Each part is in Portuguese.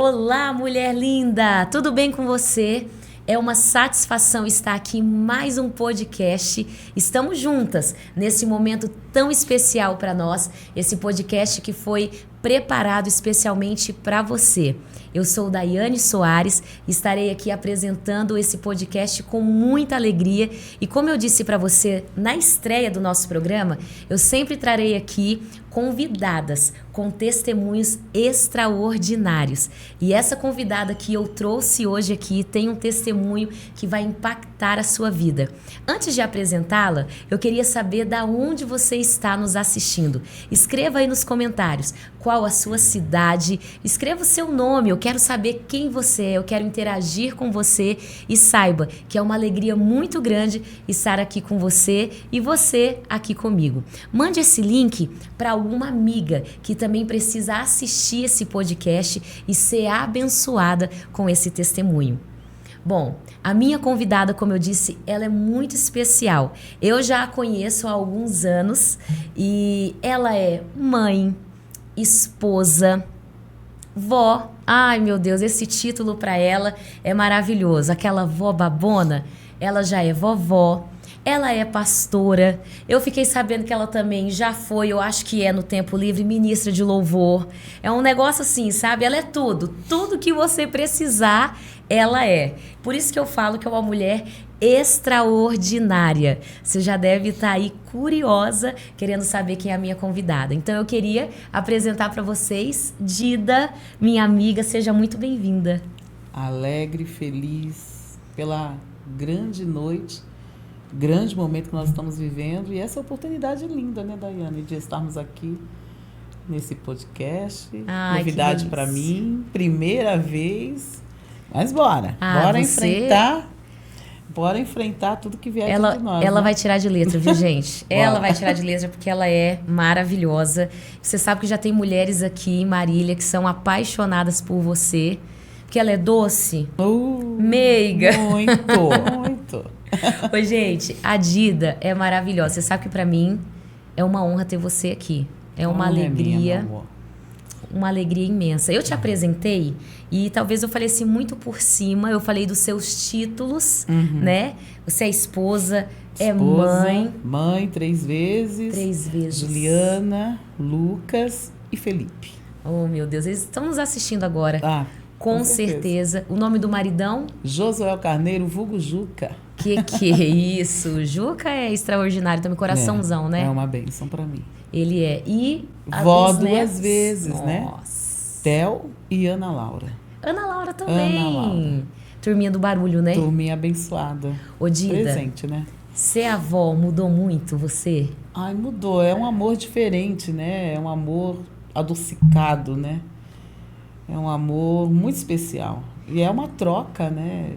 Olá, mulher linda! Tudo bem com você? É uma satisfação estar aqui em mais um podcast. Estamos juntas nesse momento tão especial para nós, esse podcast que foi preparado especialmente para você. Eu sou Daiane Soares, estarei aqui apresentando esse podcast com muita alegria e como eu disse para você na estreia do nosso programa, eu sempre trarei aqui convidadas com testemunhos extraordinários. E essa convidada que eu trouxe hoje aqui tem um testemunho que vai impactar a sua vida. Antes de apresentá-la, eu queria saber da onde você está nos assistindo. Escreva aí nos comentários qual a sua cidade, escreva o seu nome, eu quero saber quem você é, eu quero interagir com você e saiba que é uma alegria muito grande estar aqui com você e você aqui comigo. Mande esse link para alguma amiga que também precisa assistir esse podcast e ser abençoada com esse testemunho. Bom, a minha convidada, como eu disse, ela é muito especial. Eu já a conheço há alguns anos e ela é mãe, esposa, vó. Ai, meu Deus, esse título para ela é maravilhoso. Aquela vó babona, ela já é vovó. Ela é pastora. Eu fiquei sabendo que ela também já foi, eu acho que é no tempo livre, ministra de louvor. É um negócio assim, sabe? Ela é tudo. Tudo que você precisar, ela é. Por isso que eu falo que é uma mulher extraordinária. Você já deve estar aí curiosa, querendo saber quem é a minha convidada. Então eu queria apresentar para vocês Dida, minha amiga. Seja muito bem-vinda. Alegre, feliz pela grande noite, grande momento que nós estamos vivendo e essa oportunidade linda, né, Daiane, de estarmos aqui nesse podcast. Ai, novidade para mim, primeira vez, mas bora enfrentar tudo que vier de nós. Ela né? vai tirar de letra, viu, gente? Ela vai tirar de letra porque ela é maravilhosa. Você sabe que já tem mulheres aqui em Marília que são apaixonadas por você, porque ela é doce, meiga. Muito. Oi, gente, a Dida é maravilhosa. Você sabe que pra mim é uma honra ter você aqui. É uma alegria, uma alegria imensa. Eu te apresentei e talvez eu falei assim muito por cima. Eu falei dos seus títulos, né? Você é esposa, é mãe. Mãe, 3 vezes. 3 vezes. Juliana, Lucas e Felipe. Oh, meu Deus, eles estão nos assistindo agora. Com certeza. O nome do maridão? Josué Carneiro, vulgo Juca. Que é isso? Juca é extraordinário, também coraçãozão, né? É uma bênção pra mim. Ele é. E vó 2 vezes, Nossa. né? Theo e Ana Laura. Ana Laura também. Ana Laura. Turminha do barulho, né? Turminha abençoada. Ô, Dida, presente, né? ser avó mudou muito você? Ai, mudou. É um amor diferente, né? É um amor adocicado, né? É um amor muito especial. E é uma troca, né?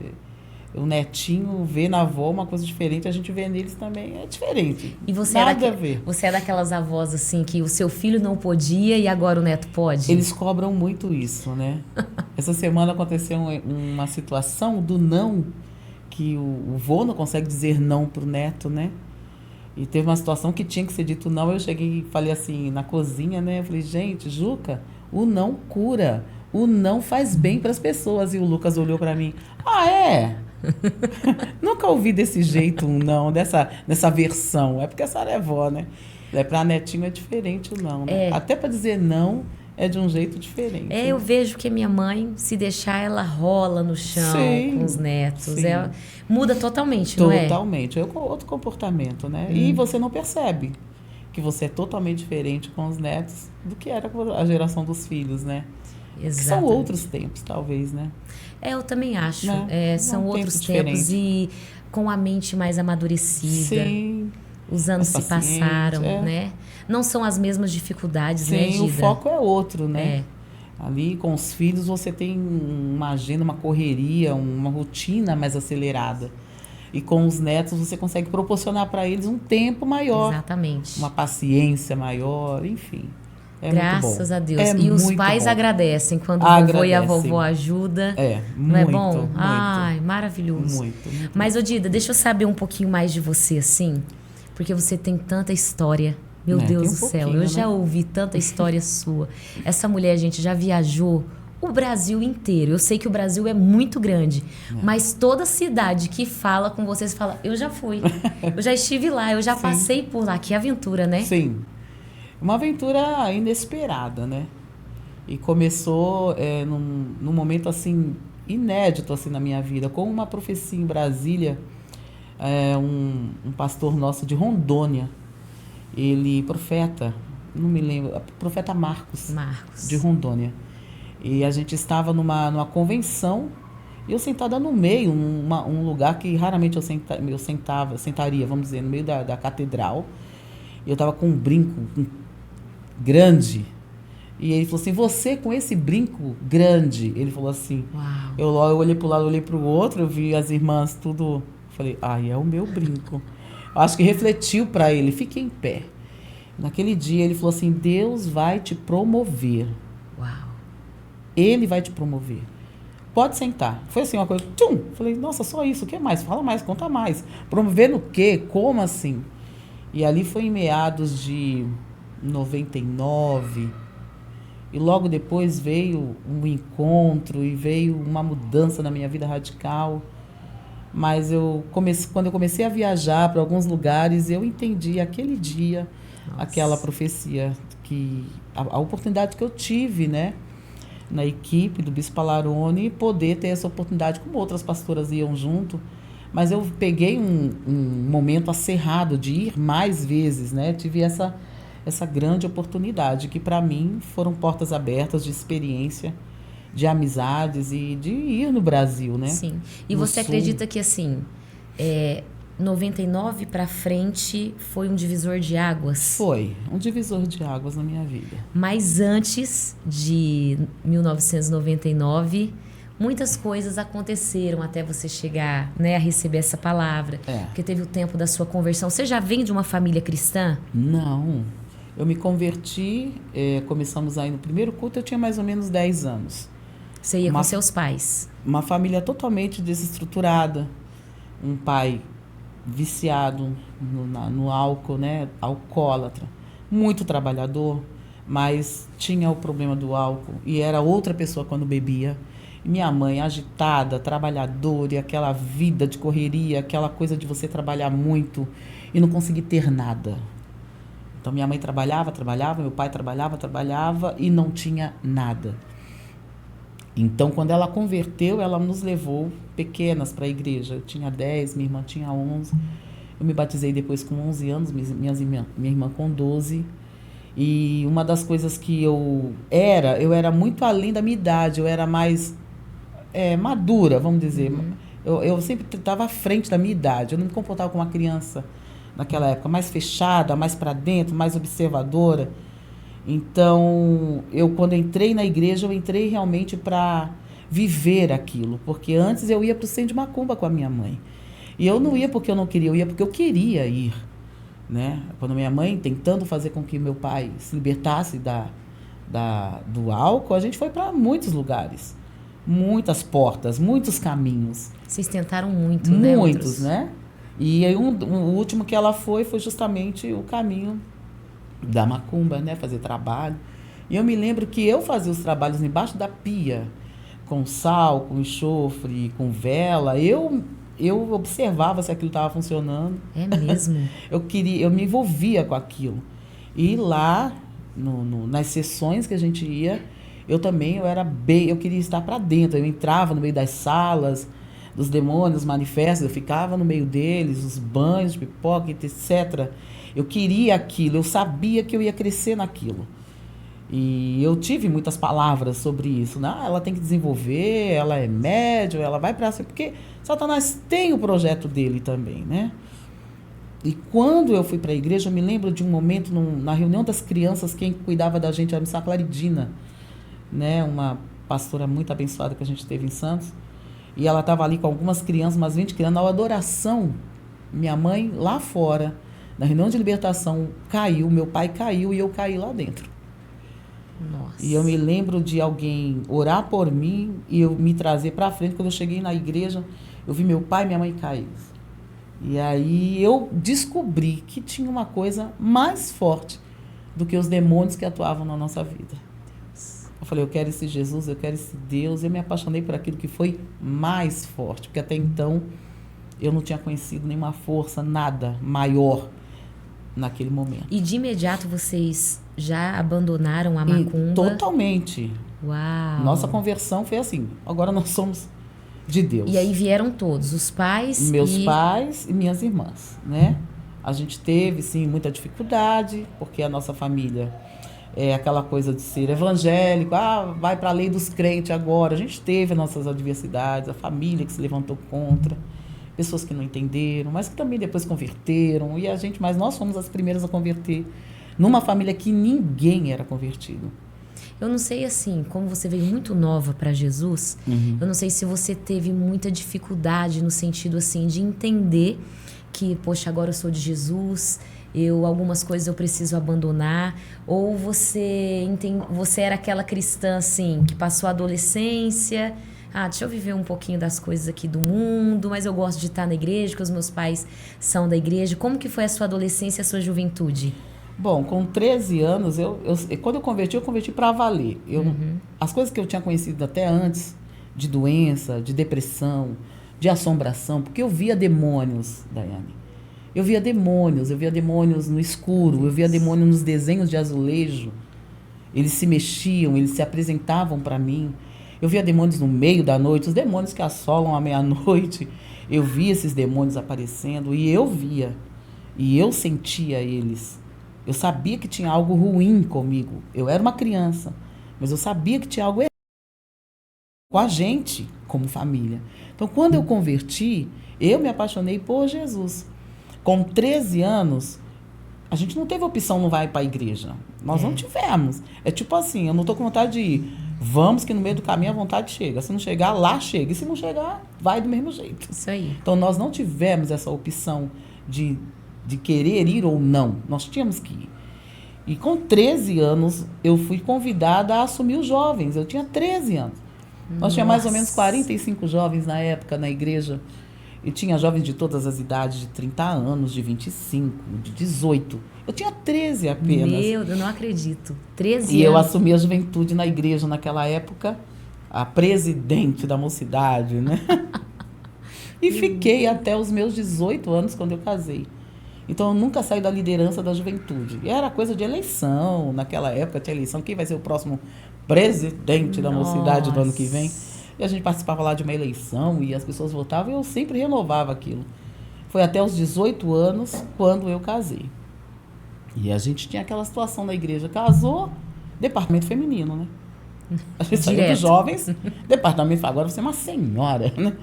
O netinho vê na avó uma coisa diferente, a gente vê neles também, é diferente. E você Nada a ver. Você é daquelas avós assim que o seu filho não podia e agora o neto pode? Eles cobram muito isso, né? Essa semana aconteceu uma situação do não, que o vô não consegue dizer não pro neto, né? E teve uma situação que tinha que ser dito não, eu cheguei e falei assim, na cozinha, né? Eu falei, gente, Juca, o não cura, o não faz bem para as pessoas. E o Lucas olhou para mim, é? Nunca ouvi desse jeito um não, dessa versão. É porque a senhora é vó, né? Para netinho é diferente o não, né? Até para dizer não é de um jeito diferente. Né? Eu vejo que a minha mãe, se deixar, ela rola no chão com os netos. Muda totalmente, não é? Totalmente. É outro comportamento, né? E você não percebe que você é totalmente diferente com os netos do que era com a geração dos filhos, né? São outros tempos, talvez, né? Eu também acho. Né? São outros tempos e com a mente mais amadurecida. Sim. Os anos se passaram, né? Não são as mesmas dificuldades, né, Dida? Sim, o foco é outro, né? Ali com os filhos você tem uma agenda, uma correria, uma rotina mais acelerada. E com os netos você consegue proporcionar para eles um tempo maior. Exatamente. Uma paciência maior, enfim. Graças a Deus. E os pais agradecem quando o vovô e a vovó ajudam. Não é bom? Muito. Ai, maravilhoso. Muito. Mas, Dida, deixa eu saber um pouquinho mais de você, assim. Porque você tem tanta história. Meu Deus do céu, eu já ouvi tanta história sua. Essa mulher, gente, já viajou o Brasil inteiro. Eu sei que o Brasil é muito grande, mas toda cidade que fala com vocês fala, eu já fui, eu já estive lá, eu já Sim. passei por lá. Que aventura, né? Sim. Uma aventura inesperada, né? E começou num momento, assim, inédito, assim, na minha vida. Com uma profecia em Brasília, um pastor nosso de Rondônia, ele, profeta, não me lembro, profeta Marcos, de Rondônia. E a gente estava numa convenção, e eu sentada no meio, um lugar que raramente eu sentaria, vamos dizer, no meio da catedral. E eu estava com um brinco grande. E ele falou assim, você com esse brinco grande, ele falou assim, eu olhei para o lado, olhei para o outro, eu vi as irmãs tudo, falei, é o meu brinco. Eu acho que refletiu para ele, fiquei em pé. Naquele dia ele falou assim, Deus vai te promover. Uau. Ele vai te promover. Pode sentar. Foi assim uma coisa, tchum! Falei, nossa, só isso, o que mais? Fala mais, conta mais. Promover no quê? Como assim? E ali foi em meados de 99. E logo depois veio um encontro e veio uma mudança na minha vida radical. Mas quando eu comecei a viajar para alguns lugares, eu entendi aquele dia, aquela profecia, que a oportunidade que eu tive, né, na equipe do Bispo Palarone, poder ter essa oportunidade, como outras pastoras iam junto. Mas eu peguei um momento acerrado de ir mais vezes, né? Tive essa grande oportunidade, que para mim foram portas abertas de experiência, de amizades e de ir no Brasil, né? Sim. E no você Sul. acredita que, assim, 99 para frente foi um divisor de águas? Foi um divisor de águas na minha vida. Mas antes de 1999, muitas coisas aconteceram até você chegar, né, a receber essa palavra. Porque teve o tempo da sua conversão. Você já vem de uma família cristã? Não. Eu me converti, começamos aí no primeiro culto, eu tinha mais ou menos 10 anos. Você ia com seus pais? Uma família totalmente desestruturada. Um pai viciado no álcool, né? Alcoólatra. Muito trabalhador, mas tinha o problema do álcool. E era outra pessoa quando bebia. E minha mãe agitada, trabalhadora, e aquela vida de correria, aquela coisa de você trabalhar muito e não conseguir ter nada. Então, minha mãe trabalhava, meu pai trabalhava e não tinha nada. Então, quando ela converteu, ela nos levou pequenas para a igreja. Eu tinha 10, minha irmã tinha 11. Eu me batizei depois com 11 anos, minha irmã com 12. E uma das coisas que eu era muito além da minha idade. Eu era mais madura, vamos dizer. Eu sempre estava à frente da minha idade. Eu não me comportava como uma criança naquela época, mais fechada, mais para dentro, mais observadora. Então, quando entrei na igreja, eu entrei realmente para viver aquilo. Porque antes eu ia para o centro de macumba com a minha mãe. E eu não ia porque eu não queria, eu ia porque eu queria ir. Né? Quando minha mãe, tentando fazer com que meu pai se libertasse do álcool, a gente foi para muitos lugares. Muitas portas, muitos caminhos. Vocês tentaram muito, né? Muitos, né? E aí, o último que ela foi justamente o caminho da macumba, né? Fazer trabalho. E eu me lembro que eu fazia os trabalhos embaixo da pia, com sal, com enxofre, com vela. Eu observava se aquilo estava funcionando. É mesmo? Eu me envolvia com aquilo. E lá, nas sessões que a gente ia, eu queria estar para dentro. Eu entrava no meio das salas dos demônios manifestos, eu ficava no meio deles, os banhos de pipoca, etc. Eu queria aquilo, eu sabia que eu ia crescer naquilo. E eu tive muitas palavras sobre isso, né? Ela tem que desenvolver, ela é médium, ela vai para cima, porque Satanás tem o projeto dele também, né? E quando eu fui para a igreja, eu me lembro de um momento na reunião das crianças, quem cuidava da gente era a Missa Claridina, né? Uma pastora muito abençoada que a gente teve em Santos. E ela estava ali com algumas crianças, umas 20 crianças, na adoração. Minha mãe, lá fora, na reunião de libertação, caiu, meu pai caiu e eu caí lá dentro. Nossa. E eu me lembro de alguém orar por mim e eu me trazer para frente. Quando eu cheguei na igreja, eu vi meu pai e minha mãe cair. E aí eu descobri que tinha uma coisa mais forte do que os demônios que atuavam na nossa vida. Eu falei, eu quero esse Jesus, eu quero esse Deus. Eu me apaixonei por aquilo que foi mais forte, porque até então eu não tinha conhecido nenhuma força, nada maior naquele momento. E de imediato vocês já abandonaram a macumba? Totalmente. Uau! Nossa conversão foi assim, agora nós somos de Deus. E aí vieram todos, os pais? Meus pais e minhas irmãs, né? A gente teve, sim, muita dificuldade, porque a nossa família é aquela coisa de ser evangélico, vai para a lei dos crentes agora. A gente teve as nossas adversidades, a família que se levantou contra, pessoas que não entenderam, mas que também depois converteram, mas nós fomos as primeiras a converter, numa família que ninguém era convertido. Eu não sei, assim, como você veio muito nova para Jesus, eu não sei se você teve muita dificuldade no sentido, assim, de entender que, poxa, agora eu sou de Jesus, algumas coisas eu preciso abandonar, ou você era aquela cristã, assim, que passou a adolescência, deixa eu viver um pouquinho das coisas aqui do mundo, mas eu gosto de estar na igreja, porque os meus pais são da igreja. Como que foi a sua adolescência e a sua juventude? Bom, com 13 anos, quando eu converti para valer. As coisas que eu tinha conhecido até antes, de doença, de depressão, de assombração, porque eu via demônios, Daiane. Eu via demônios no escuro, eu via demônios nos desenhos de azulejo. Eles se mexiam, eles se apresentavam para mim. Eu via demônios no meio da noite, os demônios que assolam à meia-noite. Eu via esses demônios aparecendo e eu via. E eu sentia eles. Eu sabia que tinha algo ruim comigo. Eu era uma criança, mas eu sabia que tinha algo errado com a gente, como família. Então, quando eu converti, eu me apaixonei por Jesus. Com 13 anos, a gente não teve opção, não vai para a igreja. Nós não tivemos. É tipo assim, eu não estou com vontade de ir. Vamos que no meio do caminho a vontade chega. Se não chegar, lá chega. E se não chegar, vai do mesmo jeito. Isso aí. Então, nós não tivemos essa opção de querer ir ou não. Nós tínhamos que ir. E com 13 anos, eu fui convidada a assumir os jovens. Eu tinha 13 anos. Nós tínhamos mais ou menos 45 jovens na época na igreja. E tinha jovens de todas as idades, de 30 anos, de 25, de 18. Eu tinha 13 apenas. Meu, eu não acredito. 13 anos. E eu assumi a juventude na igreja naquela época, a presidente da mocidade, né? E fiquei até os meus 18 anos quando eu casei. Então, eu nunca saí da liderança da juventude. E era coisa de eleição, naquela época tinha eleição. Quem vai ser o próximo presidente da mocidade do ano que vem? E a gente participava lá de uma eleição e as pessoas votavam e eu sempre renovava aquilo. Foi até os 18 anos quando eu casei. E a gente tinha aquela situação na igreja. Casou, departamento feminino, né? A gente saiu dos jovens, departamento, agora você é uma senhora, né?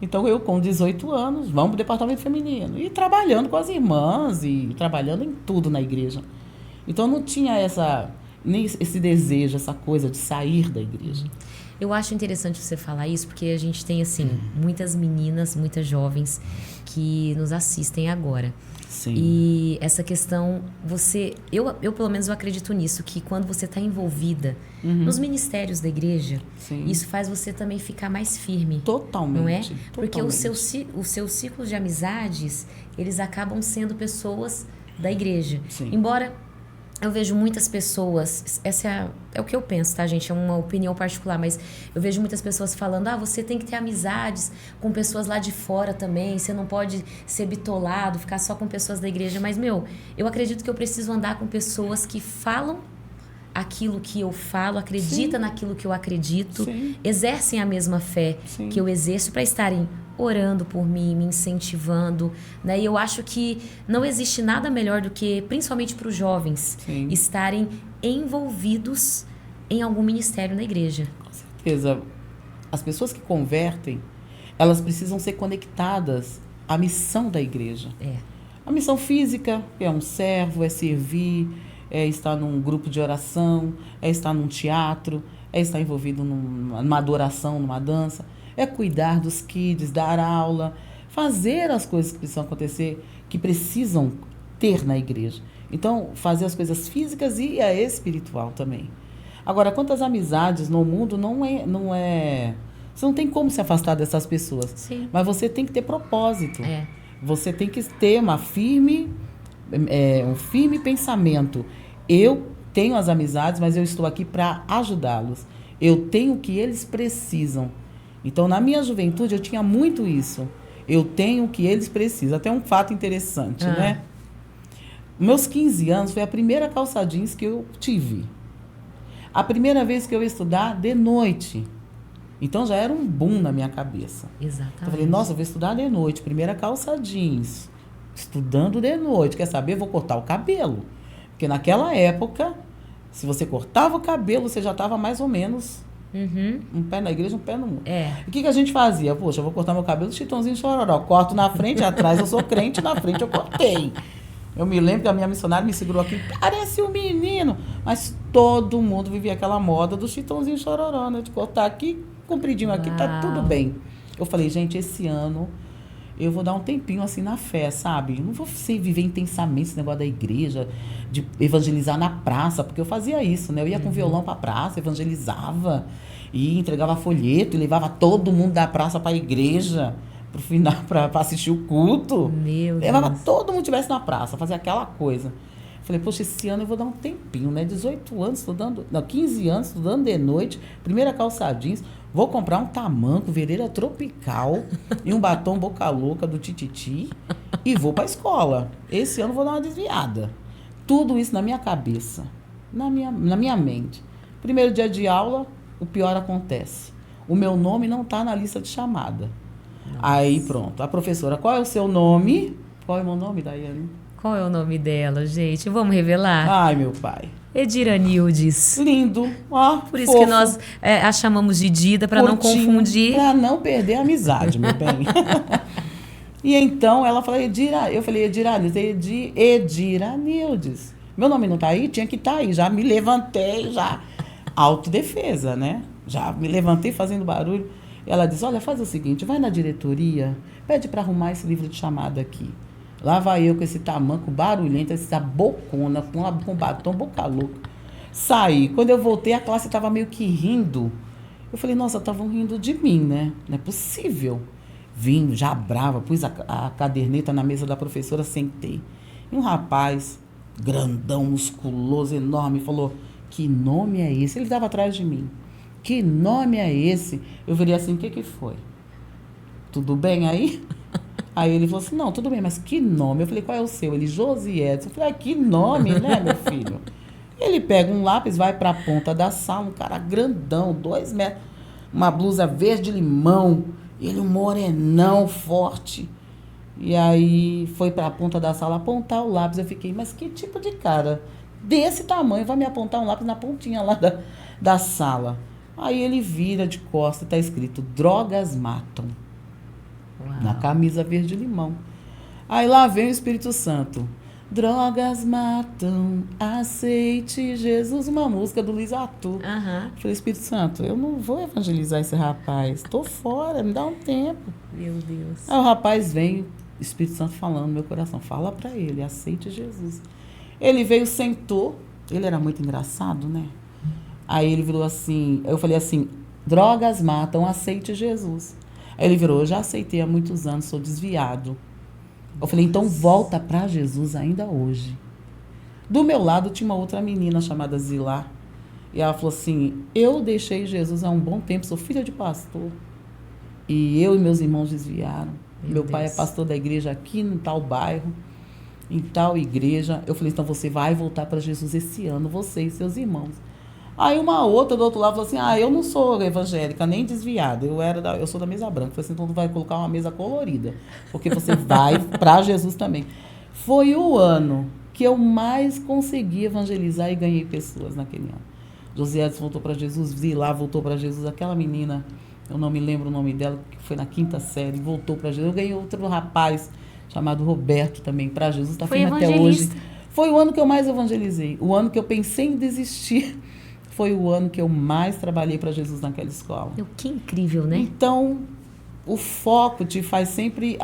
Então, eu com 18 anos, vamos para o departamento feminino. E trabalhando com as irmãs e trabalhando em tudo na igreja. Então, não tinha nem esse desejo, essa coisa de sair da igreja. Eu acho interessante você falar isso, porque a gente tem, assim, muitas meninas, muitas jovens que nos assistem agora. Sim. E essa questão, eu pelo menos eu acredito nisso, que quando você está envolvida nos ministérios da igreja, isso faz você também ficar mais firme. Totalmente. Não é? Porque totalmente. os seus ciclos de amizades, eles acabam sendo pessoas da igreja. Sim. Embora eu vejo muitas pessoas, é o que eu penso, tá, gente? É uma opinião particular, mas eu vejo muitas pessoas falando, você tem que ter amizades com pessoas lá de fora também, você não pode ser bitolado, ficar só com pessoas da igreja. Mas, eu acredito que eu preciso andar com pessoas que falam aquilo que eu falo, acreditam naquilo que eu acredito, exercem a mesma fé que eu exerço para estarem orando por mim, me incentivando, né? E eu acho que não existe nada melhor do que, principalmente para os jovens, estarem envolvidos em algum ministério na igreja. Com certeza. As pessoas que convertem, elas precisam ser conectadas à missão da igreja. A missão física é um servo, é servir, é estar num grupo de oração, é estar num teatro, é estar envolvido numa adoração, numa dança. É cuidar dos kids, dar aula, fazer as coisas que precisam acontecer, que precisam ter na igreja. Então, fazer as coisas físicas e a espiritual também. Agora, quantas amizades no mundo não é... Você não tem como se afastar dessas pessoas. Mas você tem que ter propósito. Você tem que ter um firme pensamento. Eu tenho as amizades, mas eu estou aqui para ajudá-los. Eu tenho o que eles precisam. Então, na minha juventude, eu tinha muito isso. Eu tenho o que eles precisam. Até um fato interessante, né? Meus 15 anos foi a primeira calça jeans que eu tive. A primeira vez que eu ia estudar de noite. Então, já era um boom na minha cabeça. Exatamente. Então, eu falei, nossa, eu vou estudar de noite. Primeira calça jeans. Estudando de noite. Quer saber? Vou cortar o cabelo. Porque naquela época, se você cortava o cabelo, você já estava mais ou menos um pé na igreja, um pé no mundo. E o que a gente fazia? Poxa, eu vou cortar meu cabelo, Chitãozinho Chororó. Corto na frente, atrás eu sou crente, na frente eu cortei. Eu me lembro que a minha missionária me segurou aqui, parece um menino. Mas todo mundo vivia aquela moda do Chitãozinho Chororó, né? De cortar aqui, compridinho aqui, tá tudo bem. Eu falei, gente, esse ano eu vou dar um tempinho assim na fé, sabe? Não vou viver intensamente esse negócio da igreja, de evangelizar na praça, porque eu fazia isso, né? Eu ia com violão pra praça, evangelizava, e entregava folheto, e levava todo mundo da praça pra igreja, pro final, pra assistir o culto. Meu Deus. Levava todo mundo que estivesse na praça, fazia aquela coisa. Falei, poxa, esse ano eu vou dar um tempinho, né? 18 anos estudando, não, 15 anos estudando de noite, primeira calça jeans, vou comprar um tamanco, vereira tropical e um batom boca louca do Tititi e vou pra escola. Esse ano eu vou dar uma desviada. Tudo isso na minha cabeça, na minha mente. Primeiro dia de aula, o pior acontece. O meu nome não tá na lista de chamada. Nossa. Aí pronto, a professora, qual é o seu nome? Qual é o meu nome, Daiane? Qual é o nome dela, gente? Vamos revelar? Ai, meu pai. Edira Nildes. Lindo. Ó, por isso que nós a chamamos de Dida, para não confundir. Para não perder a amizade, meu bem. E então ela falou, eu falei, Edira Nildes. Meu nome não tá aí? Tinha que estar aí. Já me levantei, já. Autodefesa, né? Já me levantei fazendo barulho. E ela disse, olha, faz o seguinte, vai na diretoria, pede para arrumar esse livro de chamada aqui. Lá vai eu com esse tamanco barulhento, essa bocona, com batom, boca louca. Saí. Quando eu voltei, a classe estava meio que rindo. Eu falei, nossa, estavam rindo de mim, né? Não é possível. Vim, já brava, pus a caderneta na mesa da professora, sentei. E um rapaz, grandão, musculoso, enorme, falou, que nome é esse? Ele estava atrás de mim. Que nome é esse? Eu virei assim, o que foi? Tudo bem aí? Aí ele falou assim, não, tudo bem, mas que nome? Eu falei, qual é o seu? Ele, Josiedson. Eu falei, que nome, né, meu filho? Ele pega um lápis, vai para a ponta da sala, um cara grandão, 2 metros, uma blusa verde-limão, ele um morenão forte. E aí foi para a ponta da sala apontar o lápis. Eu fiquei, mas que tipo de cara desse tamanho vai me apontar um lápis na pontinha lá da sala? Aí ele vira de costas, está escrito, drogas matam. Uau. Na camisa verde-limão. Aí lá vem o Espírito Santo. Drogas matam, aceite Jesus. Uma música do Luiz Arthur. Falei, Espírito Santo, eu não vou evangelizar esse rapaz. Tô fora, me dá um tempo. Meu Deus. Aí o rapaz vem, Espírito Santo falando no meu coração. Fala pra ele, aceite Jesus. Ele veio, sentou. Ele era muito engraçado, né? Aí ele virou assim, eu falei assim, drogas matam, aceite Jesus. Aí ele virou, eu já aceitei há muitos anos, sou desviado. Eu falei, então volta para Jesus ainda hoje. Do meu lado tinha uma outra menina chamada Zilá. E ela falou assim, eu deixei Jesus há um bom tempo, sou filha de pastor. E eu e meus irmãos desviaram. Meu pai é pastor da igreja aqui em tal bairro, em tal igreja. Eu falei, então você vai voltar para Jesus esse ano, você e seus irmãos. Aí uma outra do outro lado falou assim, eu não sou evangélica, nem desviada, eu sou da mesa branca. Eu falei assim, então tu vai colocar uma mesa colorida, porque você vai para Jesus também. Foi o ano que eu mais consegui evangelizar e ganhei pessoas naquele ano. José Edson voltou para Jesus, Zilá voltou para Jesus, aquela menina, eu não me lembro o nome dela, que foi na 5ª série, voltou para Jesus. Eu ganhei outro rapaz chamado Roberto também para Jesus, está firme até hoje. Foi o ano que eu mais evangelizei, o ano que eu pensei em desistir. Foi o ano que eu mais trabalhei para Jesus naquela escola. Que incrível, né? Então, o foco te faz sempre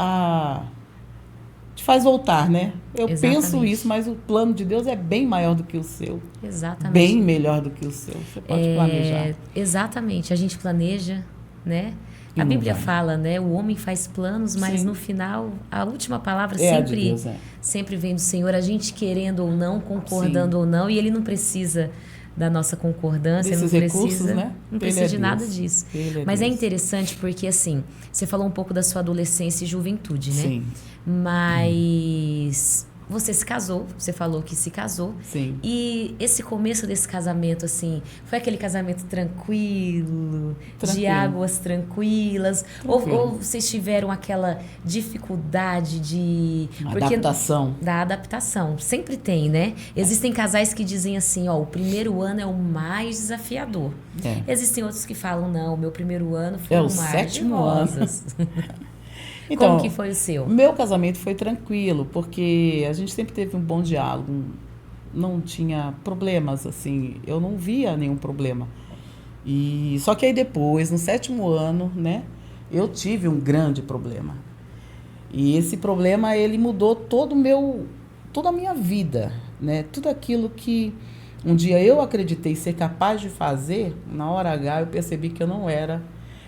te faz voltar, né? Eu penso isso, mas o plano de Deus é bem maior do que o seu. Exatamente. Bem melhor do que o seu. Você pode planejar. Exatamente. A gente planeja, né? A não Bíblia vai. fala, né? O homem faz planos, mas Sim. no final, a última palavra É a de Deus, é. sempre vem do Senhor, a gente querendo ou não, concordando Sim. ou não, e Ele não precisa da nossa concordância, Desses recursos, né? não Ele precisa é de nada Deus. disso. Ele é Mas é Deus. interessante porque, assim, você falou um pouco da sua adolescência e juventude, né? Sim. Mas você se casou, você falou que se casou. Sim. E esse começo desse casamento, assim, foi aquele casamento tranquilo, de Tranquilo. águas tranquilas? Tranquilo. Ou vocês tiveram aquela dificuldade de... Adaptação. Da adaptação. Sempre tem, né? Existem casais que dizem assim, ó, o primeiro ano é o mais desafiador. É. Existem outros que falam, não, o meu primeiro ano foi É o um mar de 7º ano. rosas. Então, Como que foi o seu? meu casamento foi tranquilo, porque a gente sempre teve um bom diálogo, não tinha problemas, assim, eu não via nenhum problema. E só que aí depois, no 7º ano, né, eu tive um grande problema. E esse problema, ele mudou toda a minha vida, né? Tudo aquilo que um dia eu acreditei ser capaz de fazer, na hora H eu percebi que eu não era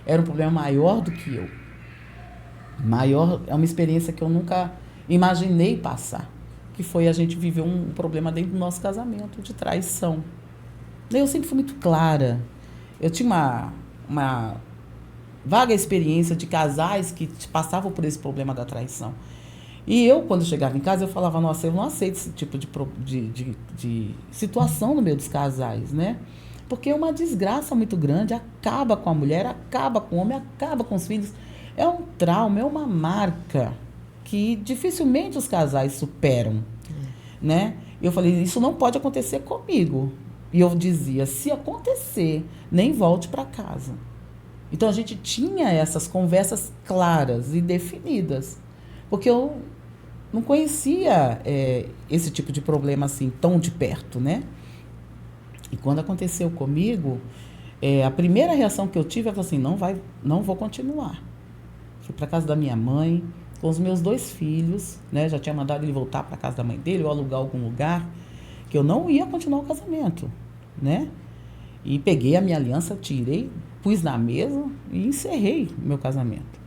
um problema maior do que eu. Maior, é uma experiência que eu nunca imaginei passar, que foi a gente viver um problema dentro do nosso casamento, de traição. Eu sempre fui muito clara. Eu tinha uma vaga experiência de casais que passavam por esse problema da traição. E eu, quando chegava em casa, eu falava, nossa, eu não aceito esse tipo de situação no meio dos casais, né? Porque é uma desgraça muito grande, acaba com a mulher, acaba com o homem, acaba com os filhos. É um trauma, é uma marca que dificilmente os casais superam, né? Eu falei, isso não pode acontecer comigo. E eu dizia, se acontecer, nem volte para casa. Então a gente tinha essas conversas claras e definidas, porque eu não conhecia esse tipo de problema assim tão de perto, né? E quando aconteceu comigo, a primeira reação que eu tive foi assim, não vou continuar. Fui para casa da minha mãe, com os meus 2 filhos, né? Já tinha mandado ele voltar para casa da mãe dele ou alugar algum lugar, que eu não ia continuar o casamento, né? E peguei a minha aliança, tirei, pus na mesa e encerrei meu casamento.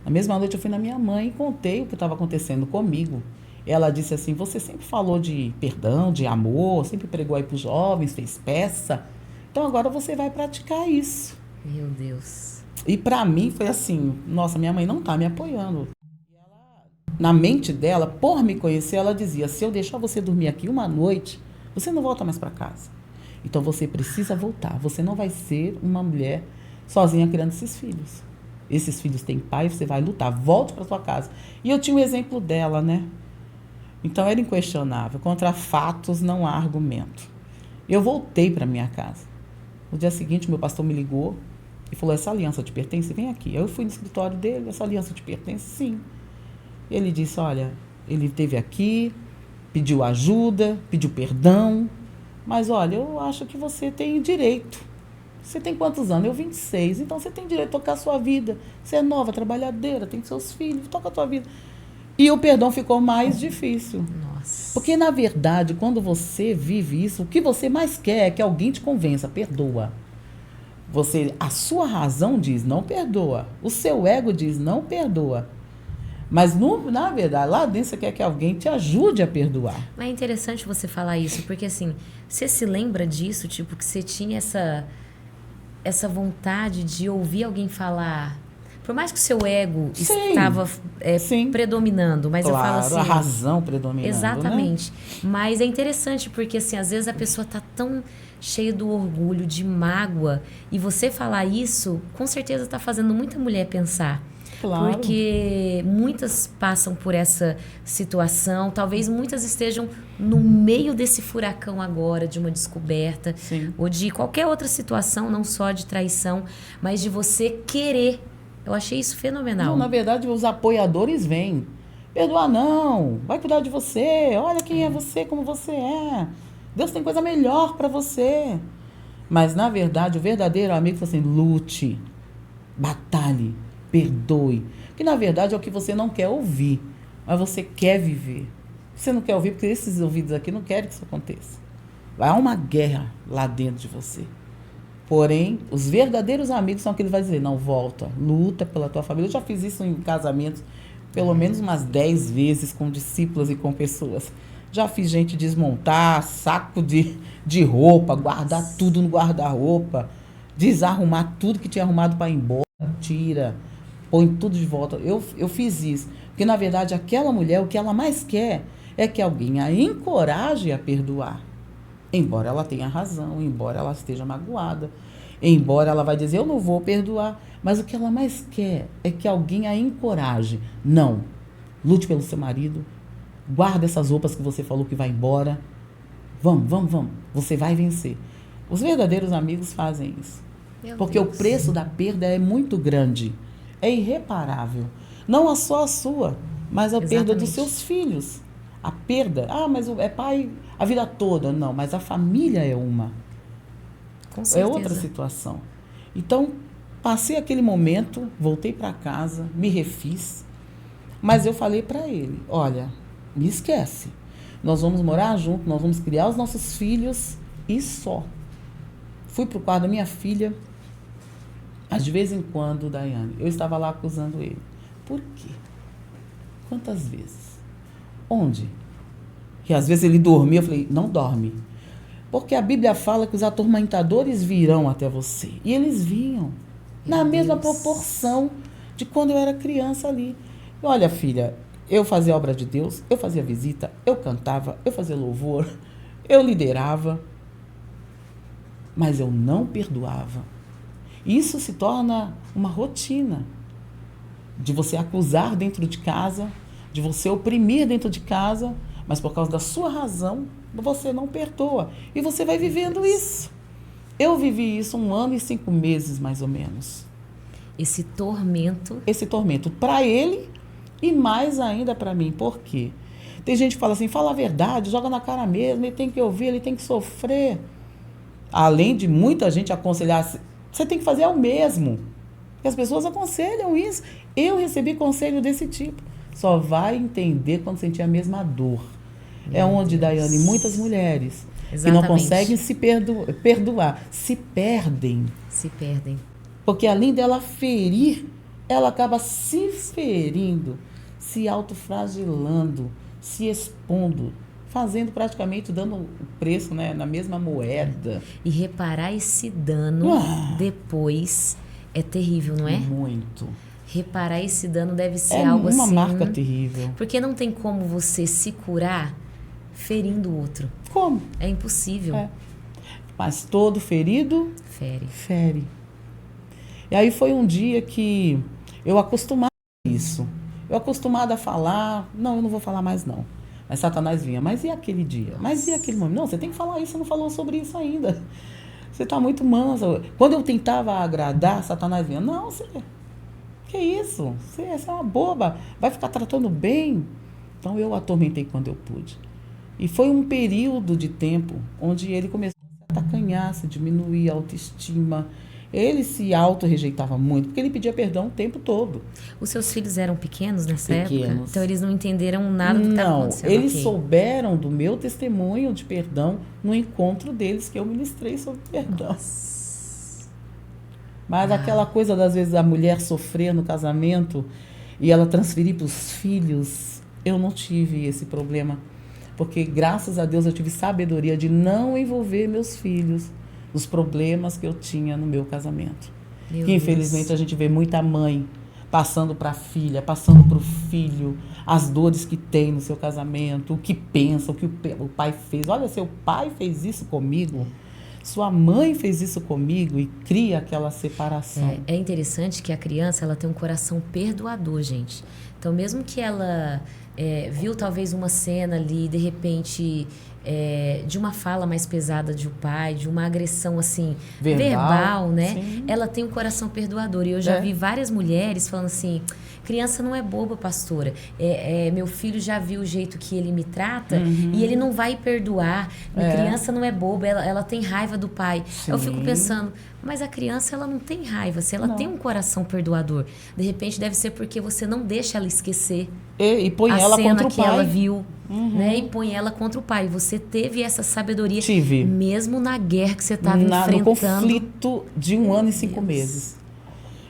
Na mesma noite eu fui na minha mãe e contei o que estava acontecendo comigo. Ela disse assim, você sempre falou de perdão, de amor, sempre pregou aí para os jovens, fez peça. Então agora você vai praticar isso. Meu Deus. E para mim foi assim, nossa, minha mãe não tá me apoiando. Na mente dela, por me conhecer, ela dizia, se eu deixar você dormir aqui uma noite, você não volta mais para casa. Então você precisa voltar. Você não vai ser uma mulher sozinha criando esses filhos. Esses filhos têm pai, você vai lutar. Volte para sua casa. E eu tinha o exemplo dela, né? Então era inquestionável. Contra fatos não há argumento. Eu voltei para minha casa. No dia seguinte, meu pastor me ligou e falou, essa aliança te pertence? Vem aqui. Eu fui no escritório dele, essa aliança te pertence? Sim. Ele disse, olha, ele esteve aqui, pediu ajuda, pediu perdão, mas olha, eu acho que você tem direito. Você tem quantos anos? Eu 26, então você tem direito a tocar a sua vida. Você é nova, trabalhadeira, tem seus filhos, toca a tua vida. E o perdão ficou mais difícil. Nossa. Porque, na verdade, quando você vive isso, o que você mais quer é que alguém te convença, perdoa. A sua razão diz, não perdoa. O seu ego diz, não perdoa. Mas, na verdade, lá dentro você quer que alguém te ajude a perdoar. Mas é interessante você falar isso, porque assim, você se lembra disso, tipo, que você tinha essa vontade de ouvir alguém falar... Por mais que o seu ego estava predominando, mas claro, eu falo assim... a razão predominando, exatamente. Né? Mas é interessante porque, assim, às vezes a pessoa tá tão cheia do orgulho, de mágoa, e você falar isso, com certeza tá fazendo muita mulher pensar. Claro. Porque muitas passam por essa situação, talvez muitas estejam no meio desse furacão agora, de uma descoberta, Sim. ou de qualquer outra situação, não só de traição, mas de você querer. Eu achei isso fenomenal. Não, na verdade, os apoiadores vêm. Perdoar não, vai cuidar de você, olha quem é você, como você é. Deus tem coisa melhor para você. Mas, na verdade, o verdadeiro amigo fala assim, lute, batalhe, perdoe. Que, na verdade, é o que você não quer ouvir, mas você quer viver. Você não quer ouvir porque esses ouvidos aqui não querem que isso aconteça. Há uma guerra lá dentro de você. Porém, os verdadeiros amigos são aqueles que vai dizer, não, volta, luta pela tua família. Eu já fiz isso em casamentos, pelo menos umas 10 vezes com discípulos e com pessoas. Já fiz gente desmontar saco de roupa, guardar tudo no guarda-roupa, desarrumar tudo que tinha arrumado para ir embora, tira, põe tudo de volta. Eu fiz isso. Porque, na verdade, aquela mulher, o que ela mais quer é que alguém a encoraje a perdoar. Embora ela tenha razão, embora ela esteja magoada, embora ela vai dizer, eu não vou perdoar. Mas o que ela mais quer é que alguém a encoraje. Não, lute pelo seu marido, guarda essas roupas que você falou que vai embora. Vamos, você vai vencer. Os verdadeiros amigos fazem isso. Porque o preço da perda é muito grande, é irreparável. Não só a sua, mas a perda dos seus filhos. A perda, mas é pai a vida toda. Não, mas a família é uma. Com certeza. É outra situação. Então, passei aquele momento, voltei para casa, me refiz, mas eu falei para ele, olha, me esquece. Nós vamos morar juntos, nós vamos criar os nossos filhos e só. Fui para o quarto da minha filha, mas de vez em quando, Daiane, eu estava lá acusando ele. Por quê? Quantas vezes? Onde? Que às vezes ele dormia, eu falei, não dorme. Porque a Bíblia fala que os atormentadores virão até você. E eles vinham. Na mesma proporção de quando eu era criança ali. E olha, filha, eu fazia obra de Deus, eu fazia visita, eu cantava, eu fazia louvor, eu liderava. Mas eu não perdoava. Isso se torna uma rotina. De você acusar dentro de casa, de você oprimir dentro de casa, mas por causa da sua razão, você não perdoa. E você vai vivendo isso. Eu vivi isso 1 ano e 5 meses, mais ou menos. Esse tormento. Esse tormento para ele e mais ainda para mim. Por quê? Tem gente que fala assim, fala a verdade, joga na cara mesmo, ele tem que ouvir, ele tem que sofrer. Além de muita gente aconselhar, você tem que fazer o mesmo. Porque as pessoas aconselham isso. Eu recebi conselho desse tipo. Só vai entender quando sentir a mesma dor. É onde, Daiane, muitas mulheres que não conseguem se perdoar, se perdem. Se perdem. Porque além dela ferir, ela acaba se ferindo, se autoflagilando, se expondo, fazendo praticamente, dando o preço, né, na mesma moeda. E reparar esse dano depois é terrível, não é? Muito. Reparar esse dano deve ser algo assim... É uma marca terrível. Porque não tem como você se curar ferindo o outro. Como? É impossível. É. Mas todo ferido... Fere. E aí foi um dia que eu acostumada a isso. Eu acostumada a falar... Não, eu não vou falar mais não. Mas Satanás vinha. Mas e aquele dia? Mas e aquele momento? Não, você tem que falar isso. Você não falou sobre isso ainda. Você está muito mansa. Quando eu tentava agradar, Satanás vinha. Não, você... Que isso? Você é uma boba. Vai ficar tratando bem? Então eu atormentei quando eu pude. E foi um período de tempo onde ele começou a se atacanhar, se diminuir a autoestima. Ele se auto-rejeitava muito, porque ele pedia perdão o tempo todo. Os seus filhos eram pequenos nessa época? Então eles não entenderam nada do que estava acontecendo. Não, eles souberam do meu testemunho de perdão no encontro deles que eu ministrei sobre perdão. Nossa. Mas aquela coisa, das vezes, a mulher sofrer no casamento e ela transferir para os filhos, eu não tive esse problema. Porque, graças a Deus, eu tive sabedoria de não envolver meus filhos nos problemas que eu tinha no meu casamento. Que, infelizmente, a gente vê muita mãe passando para a filha, passando para o filho, as dores que tem no seu casamento, o que pensa, o que o pai fez. Olha, seu pai fez isso comigo. Sua mãe fez isso comigo e cria aquela separação. É interessante que a criança ela tem um coração perdoador, gente. Então, mesmo que ela viu talvez uma cena ali, de repente, de uma fala mais pesada de um pai, de uma agressão assim, verbal, né? Sim. Ela tem um coração perdoador. E eu já vi várias mulheres falando assim, criança não é boba, pastora. Meu filho já viu o jeito que ele me trata e ele não vai perdoar. Criança não é boba, ela tem raiva do pai. Sim. Eu fico pensando, mas a criança ela não tem raiva, se ela tem um coração perdoador. De repente deve ser porque você não deixa ela esquecer e põe ela contra o pai. A cena que ela viu. né? E põe ela contra o pai. Você teve essa sabedoria. Tive. Mesmo na guerra que você estava enfrentando. No conflito de 1 ano e 5 meses.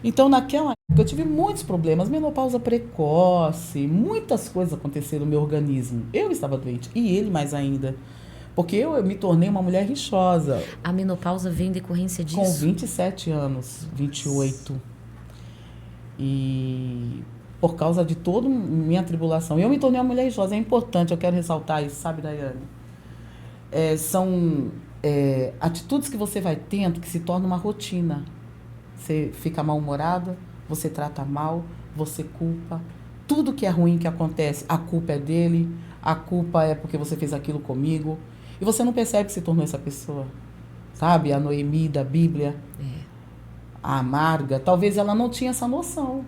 Então, naquela época, eu tive muitos problemas. Menopausa precoce, muitas coisas aconteceram no meu organismo. Eu estava doente, e ele mais ainda. Porque eu me tornei uma mulher rixosa. A menopausa vem em decorrência disso? Com 27 anos, 28. E por causa de toda minha tribulação. Eu me tornei uma mulher rixosa. É importante, eu quero ressaltar isso, sabe, Daiane? São atitudes que você vai tendo que se torna uma rotina. Você fica mal-humorada, você trata mal, você culpa. Tudo que é ruim que acontece, a culpa é dele, a culpa é porque você fez aquilo comigo. E você não percebe que se tornou essa pessoa. Sabe? A Noemi da Bíblia, a amarga. Talvez ela não tinha essa noção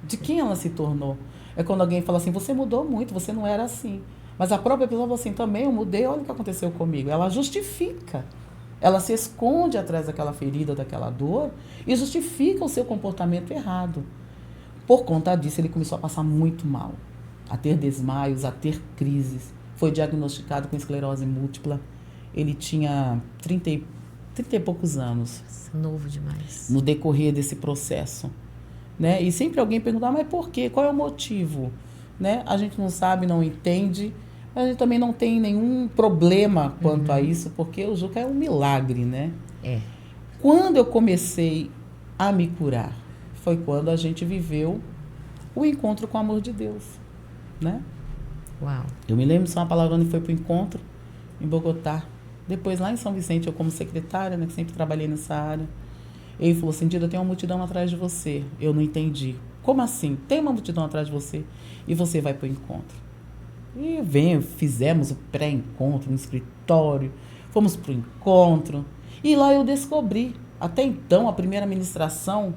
de quem ela se tornou. É quando alguém fala assim, você mudou muito, você não era assim. Mas a própria pessoa fala assim, também eu mudei, olha o que aconteceu comigo. Ela justifica. Ela se esconde atrás daquela ferida, daquela dor e justifica o seu comportamento errado. Por conta disso, ele começou a passar muito mal, a ter desmaios, a ter crises. Foi diagnosticado com esclerose múltipla. Ele tinha 30 e poucos anos. Novo demais. No decorrer desse processo. Né? E sempre alguém pergunta, mas por quê? Qual é o motivo? Né? A gente não sabe, não entende. A gente também não tem nenhum problema quanto a isso, porque o Juca é um milagre, né? Quando eu comecei a me curar, foi quando a gente viveu o encontro com o amor de Deus, né? Uau. Eu me lembro, São Palavrone foi para o encontro em Bogotá. Depois, lá em São Vicente, eu como secretária, né, que sempre trabalhei nessa área. Ele falou assim, Dida, tem uma multidão atrás de você. Eu não entendi. Como assim? Tem uma multidão atrás de você e você vai para o encontro. E fizemos o pré-encontro no escritório, fomos para o encontro. E lá eu descobri, até então, a primeira ministração,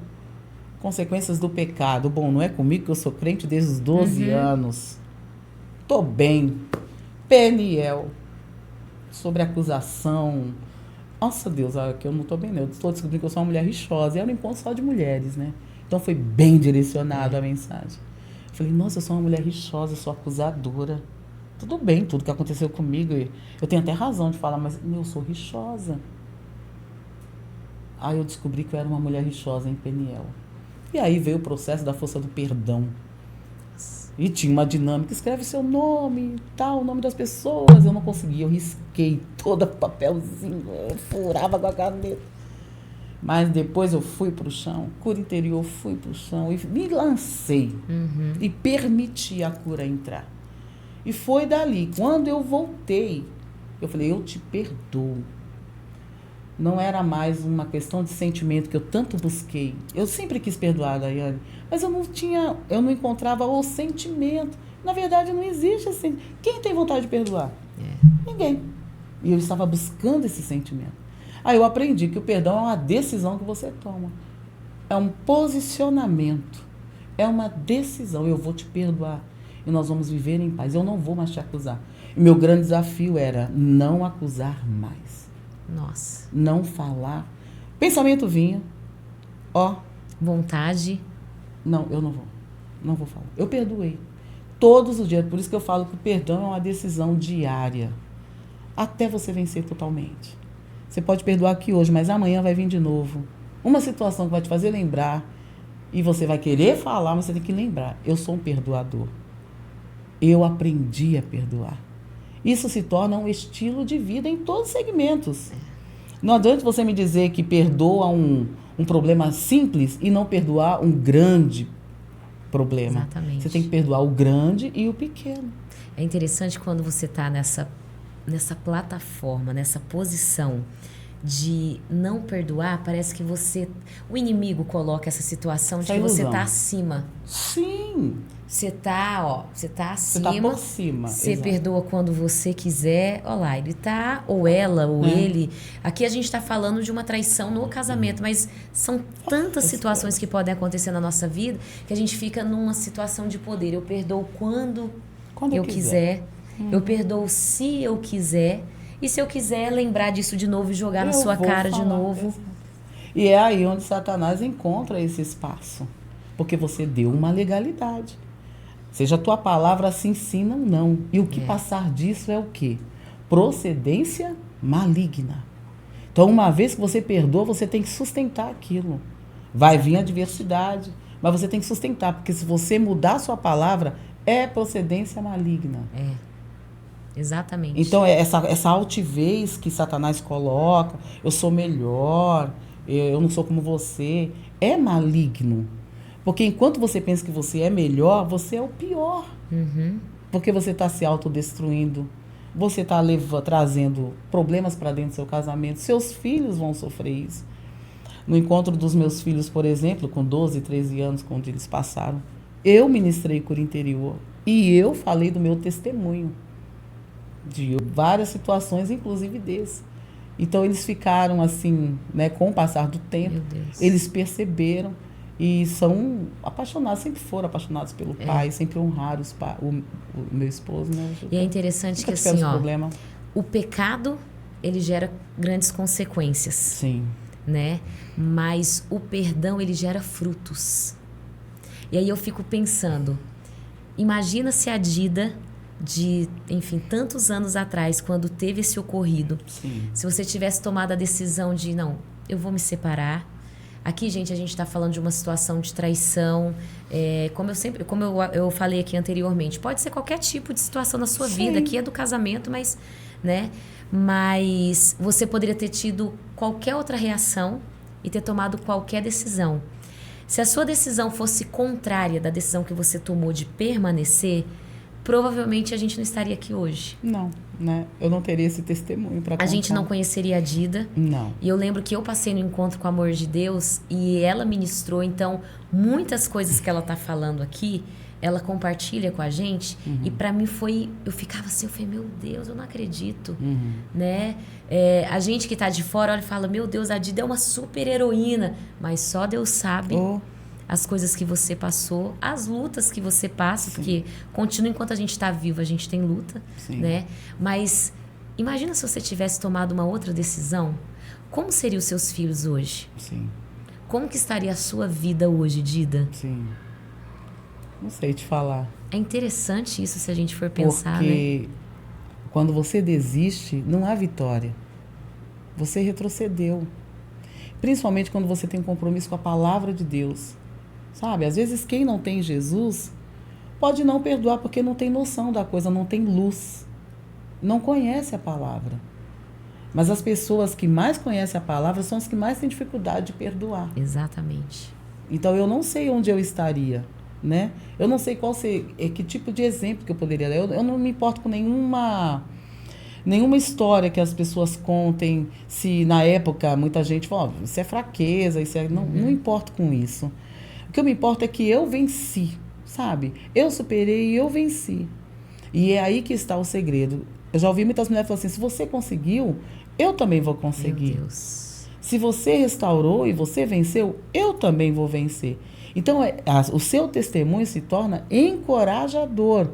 consequências do pecado. Bom, não é comigo que eu sou crente desde os 12 anos. Tô bem. Peniel. Sobre acusação. Nossa, Deus, que eu não tô bem, não. Eu estou descobrindo que eu sou uma mulher rixosa. E era um encontro só de mulheres, né? Então foi bem direcionado a mensagem. Eu falei, nossa, eu sou uma mulher rixosa, eu sou acusadora. Tudo bem, tudo que aconteceu comigo. Eu tenho até razão de falar, mas eu sou rixosa. Aí eu descobri que eu era uma mulher rixosa em Peniel. E aí veio o processo da força do perdão. E tinha uma dinâmica, escreve seu nome, tal, o nome das pessoas. Eu não conseguia, eu risquei todo o papelzinho, eu furava com a caneta. Mas depois eu fui para o chão, cura interior, fui para o chão e me lancei. E permiti a cura entrar. E foi dali, quando eu voltei, eu falei, eu te perdoo. Não era mais uma questão de sentimento que eu tanto busquei. Eu sempre quis perdoar a Daiane, mas eu não encontrava o sentimento. Na verdade, não existe assim. Quem tem vontade de perdoar? Ninguém. E eu estava buscando esse sentimento. Aí eu aprendi que o perdão é uma decisão que você toma. É um posicionamento. É uma decisão. Eu vou te perdoar. E nós vamos viver em paz. Eu não vou mais te acusar. E meu grande desafio era não acusar mais. Nossa. Não falar. Pensamento vinha. Vontade. Não, eu não vou. Não vou falar. Eu perdoei. Todos os dias. Por isso que eu falo que o perdão é uma decisão diária. Até você vencer totalmente. Você pode perdoar aqui hoje, mas amanhã vai vir de novo. Uma situação que vai te fazer lembrar. E você vai querer falar, mas você tem que lembrar. Eu sou um perdoador. Eu aprendi a perdoar. Isso se torna um estilo de vida em todos os segmentos. Não adianta você me dizer que perdoa um problema simples e não perdoar um grande problema. Exatamente. Você tem que perdoar o grande e o pequeno. É interessante quando você está nessa plataforma, nessa posição de não perdoar, parece que o inimigo coloca essa situação de que você está acima. Sim. Você tá acima. Você tá por cima. Você exato. perdoa quando você quiser. Olha lá, ele tá, ou ela, ou ele. Aqui a gente está falando de uma traição no casamento, mas são tantas situações que podem acontecer na nossa vida que a gente fica numa situação de poder. Eu perdoo quando eu quiser. Eu perdoo se eu quiser. E se eu quiser lembrar disso de novo e jogar na sua cara de novo. Exato. E é aí onde Satanás encontra esse espaço. Porque você deu uma legalidade. Seja a tua palavra assim sim, não, não. E o que passar disso é o quê? Procedência maligna. Então, uma vez que você perdoa, você tem que sustentar aquilo. Vai vir a adversidade, mas você tem que sustentar, porque se você mudar a sua palavra, é procedência maligna. Exatamente. Então, essa altivez que Satanás coloca, eu sou melhor, eu não sou como você, é maligno. Porque enquanto você pensa que você é melhor, você é o pior. Porque você está se autodestruindo. Você está trazendo problemas para dentro do seu casamento. Seus filhos vão sofrer isso. No encontro dos meus filhos, por exemplo, com 12, 13 anos, quando eles passaram, eu ministrei cura interior. E eu falei do meu testemunho. De várias situações, inclusive desse. Então, eles ficaram assim, né, com o passar do tempo. Eles perceberam. E são apaixonados, sempre foram apaixonados pelo pai, sempre honraram o meu esposo, né? E é interessante que assim, o pecado, ele gera grandes consequências. Sim. Né? Mas o perdão, ele gera frutos. E aí eu fico pensando, imagina se a Dida de, enfim, tantos anos atrás, quando teve esse ocorrido, se você tivesse tomado a decisão de, não, eu vou me separar. Aqui, gente, a gente está falando de uma situação de traição, como eu falei aqui anteriormente, pode ser qualquer tipo de situação na sua vida, aqui é do casamento, mas, né? Mas você poderia ter tido qualquer outra reação e ter tomado qualquer decisão. Se a sua decisão fosse contrária da decisão que você tomou de permanecer, provavelmente a gente não estaria aqui hoje. Não, né? Eu não teria esse testemunho para contar. A gente não conheceria a Dida. Não. E eu lembro que eu passei no encontro com o Amor de Deus e ela ministrou, então, muitas coisas que ela tá falando aqui, ela compartilha com a gente. E para mim eu ficava assim, eu falei, meu Deus, eu não acredito, né? A gente que tá de fora olha e fala, meu Deus, a Dida é uma super heroína, mas só Deus sabe as coisas que você passou, as lutas que você passa, porque continua enquanto a gente está vivo, a gente tem luta, né? Mas imagina se você tivesse tomado uma outra decisão, como seriam os seus filhos hoje? Como que estaria a sua vida hoje, Dida? Não sei te falar. É interessante isso se a gente for pensar, porque quando você desiste, não há vitória. Você retrocedeu. Principalmente quando você tem um compromisso com a palavra de Deus. Sabe? Às vezes quem não tem Jesus pode não perdoar porque não tem noção da coisa, não tem luz. Não conhece a palavra. Mas as pessoas que mais conhecem a palavra são as que mais têm dificuldade de perdoar. Exatamente. Então eu não sei onde eu estaria, né? Eu não sei que tipo de exemplo que eu poderia dar. Eu não me importo com nenhuma história que as pessoas contem, se na época muita gente fala, isso é fraqueza, isso é... Não importo com isso. O que eu me importo é que eu venci, sabe? Eu superei e eu venci. E é aí que está o segredo. Eu já ouvi muitas mulheres falar assim, se você conseguiu, eu também vou conseguir. Meu Deus. Se você restaurou e você venceu, eu também vou vencer. Então, o seu testemunho se torna encorajador.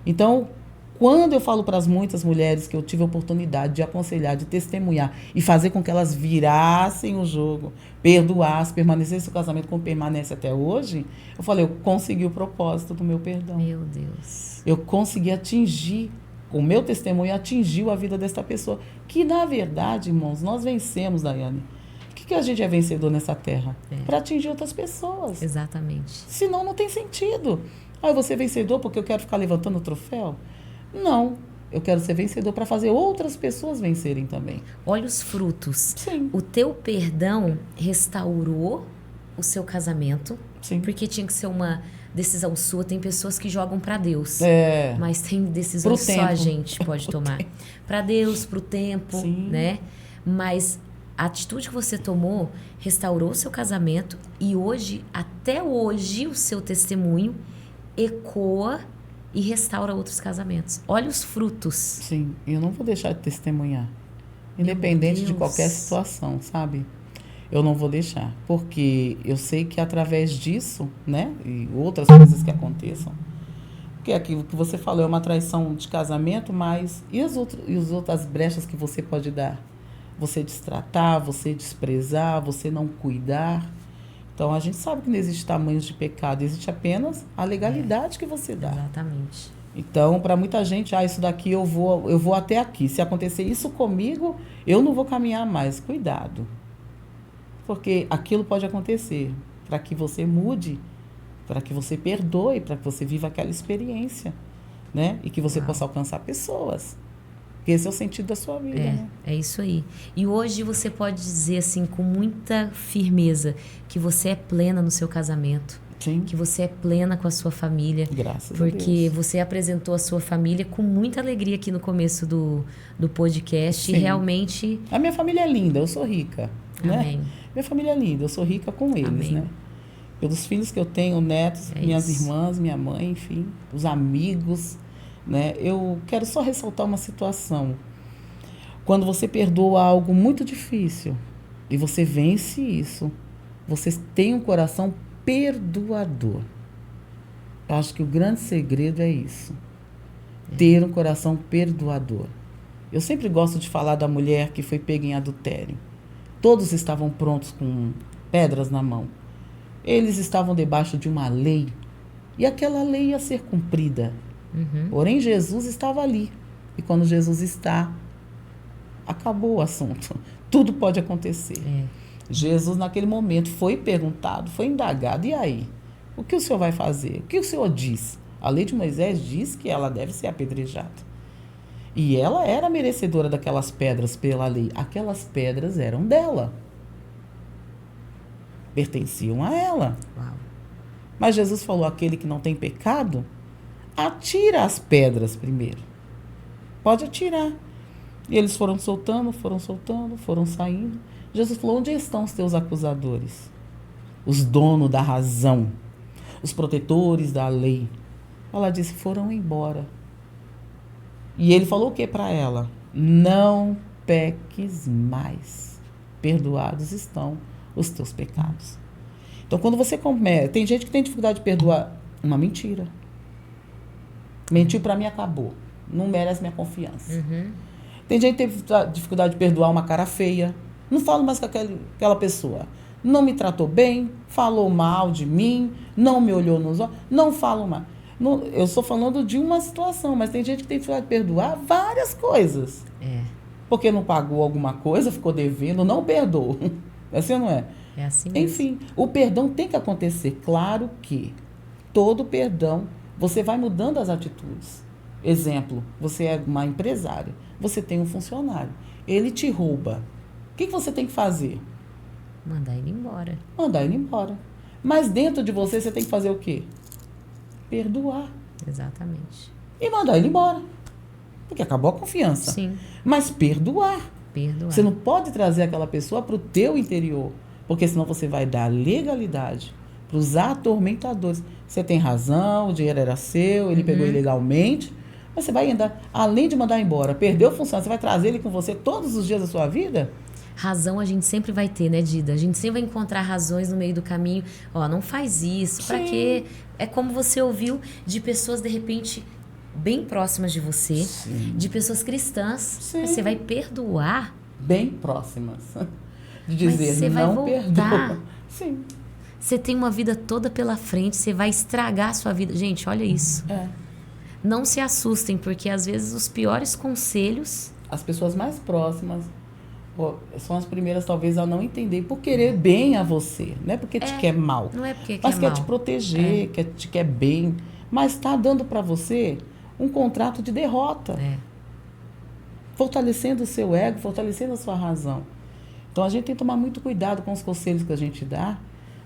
Então, quando eu falo para as muitas mulheres que eu tive a oportunidade de aconselhar, de testemunhar e fazer com que elas virassem o jogo, perdoassem, permanecessem no casamento como permanece até hoje, eu falei, eu consegui o propósito do meu perdão. Meu Deus. Eu consegui atingir, o meu testemunho atingiu a vida desta pessoa. Que, na verdade, irmãos, nós vencemos, Daiane. O que a gente é vencedor nessa terra? Para atingir outras pessoas. Exatamente. Senão não tem sentido. Eu vou ser vencedor porque eu quero ficar levantando o troféu? Não, eu quero ser vencedor para fazer outras pessoas vencerem também. Olha os frutos. Sim. O teu perdão restaurou o seu casamento. Sim. Porque tinha que ser uma decisão sua. Tem pessoas que jogam para Deus. Mas tem decisões que só a gente pode tomar. Para Deus, para o tempo, né? Mas a atitude que você tomou restaurou o seu casamento e hoje, até hoje, o seu testemunho ecoa e restaura outros casamentos. Olha os frutos. Sim, eu não vou deixar de testemunhar. Independente de qualquer situação, sabe? Eu não vou deixar. Porque eu sei que através disso, né? E outras coisas que aconteçam. Porque aquilo que você falou é uma traição de casamento, mas e as outras brechas que você pode dar? Você destratar, você desprezar, você não cuidar. Então, a gente sabe que não existe tamanhos de pecado, existe apenas a legalidade que você dá. Exatamente. Então, para muita gente, isso daqui eu vou até aqui. Se acontecer isso comigo, eu não vou caminhar mais. Cuidado. Porque aquilo pode acontecer para que você mude, para que você perdoe, para que você viva aquela experiência, né? E que você possa alcançar pessoas. Esse é o sentido da sua vida, né? É isso aí. E hoje você pode dizer assim com muita firmeza que você é plena no seu casamento. Sim. Que você é plena com a sua família. Graças a Deus. Porque você apresentou a sua família com muita alegria aqui no começo do podcast. Sim. E realmente... A minha família é linda, eu sou rica. Amém. Né? Minha família é linda, eu sou rica com eles, Amém. né? Pelos filhos que eu tenho, netos, minhas irmãs, minha mãe, enfim, os amigos, né? Eu quero só ressaltar uma situação. Quando você perdoa algo muito difícil e você vence isso, você tem um coração perdoador. Eu acho que o grande segredo é isso. Ter um coração perdoador. Eu sempre gosto de falar da mulher que foi pega em adultério. Todos estavam prontos com pedras na mão. Eles estavam debaixo de uma lei. E aquela lei ia ser cumprida. Porém, Jesus estava ali. E quando Jesus está, acabou o assunto. Tudo pode acontecer. Jesus, naquele momento, foi perguntado, foi indagado. E aí? O que o senhor vai fazer? O que o senhor diz? A lei de Moisés diz que ela deve ser apedrejada. E ela era merecedora daquelas pedras pela lei. Aquelas pedras eram dela. Pertenciam a ela. Uau. Mas Jesus falou, aquele que não tem pecado, atira as pedras primeiro. Pode atirar. E eles foram soltando, foram saindo. Jesus falou, onde estão os teus acusadores? Os donos da razão, os protetores da lei. Ela disse, foram embora. E ele falou o que para ela? Não peques mais. Perdoados estão os teus pecados. Então, quando você comete... Tem gente que tem dificuldade de perdoar uma mentira. Mentiu para mim, acabou. Não merece minha confiança. Tem gente que tem dificuldade de perdoar uma cara feia. Não falo mais com aquela pessoa. Não me tratou bem, falou mal de mim, não me olhou nos olhos, não falo mais. Não, eu estou falando de uma situação, mas tem gente que tem dificuldade de perdoar várias coisas. Porque não pagou alguma coisa, ficou devendo, não perdoou. É assim ou não é? É assim mesmo. Enfim, o perdão tem que acontecer. Claro que todo perdão, você vai mudando as atitudes. Exemplo, você é uma empresária, você tem um funcionário, ele te rouba. O que você tem que fazer? Mandar ele embora. Mandar ele embora. Mas dentro de você tem que fazer o quê? Perdoar. Exatamente. E mandar ele embora. Porque acabou a confiança. Sim. Mas perdoar. Perdoar. Você não pode trazer aquela pessoa para o teu interior. Porque senão você vai dar legalidade para os atormentadores. Você tem razão, o dinheiro era seu, ele pegou ilegalmente. Mas você vai ainda, além de mandar embora, perdeu a função, você vai trazer ele com você todos os dias da sua vida? Razão a gente sempre vai ter, né, Dida? A gente sempre vai encontrar razões no meio do caminho. Ó, não faz isso, pra quê? É como você ouviu de pessoas, de repente, bem próximas de você, de pessoas cristãs. Sim. Você vai perdoar. Bem próximas. De dizer, Mas você vai não voltar. perdoa. Sim. Você tem uma vida toda pela frente, você vai estragar a sua vida. Gente, olha isso. Não se assustem, porque às vezes os piores conselhos... As pessoas mais próximas são as primeiras, talvez, a não entender por querer bem a você. Não é porque te quer mal. Não é porque mas quer quer te proteger, te quer bem. Mas está dando para você um contrato de derrota. Fortalecendo o seu ego, fortalecendo a sua razão. Então, a gente tem que tomar muito cuidado com os conselhos que a gente dá.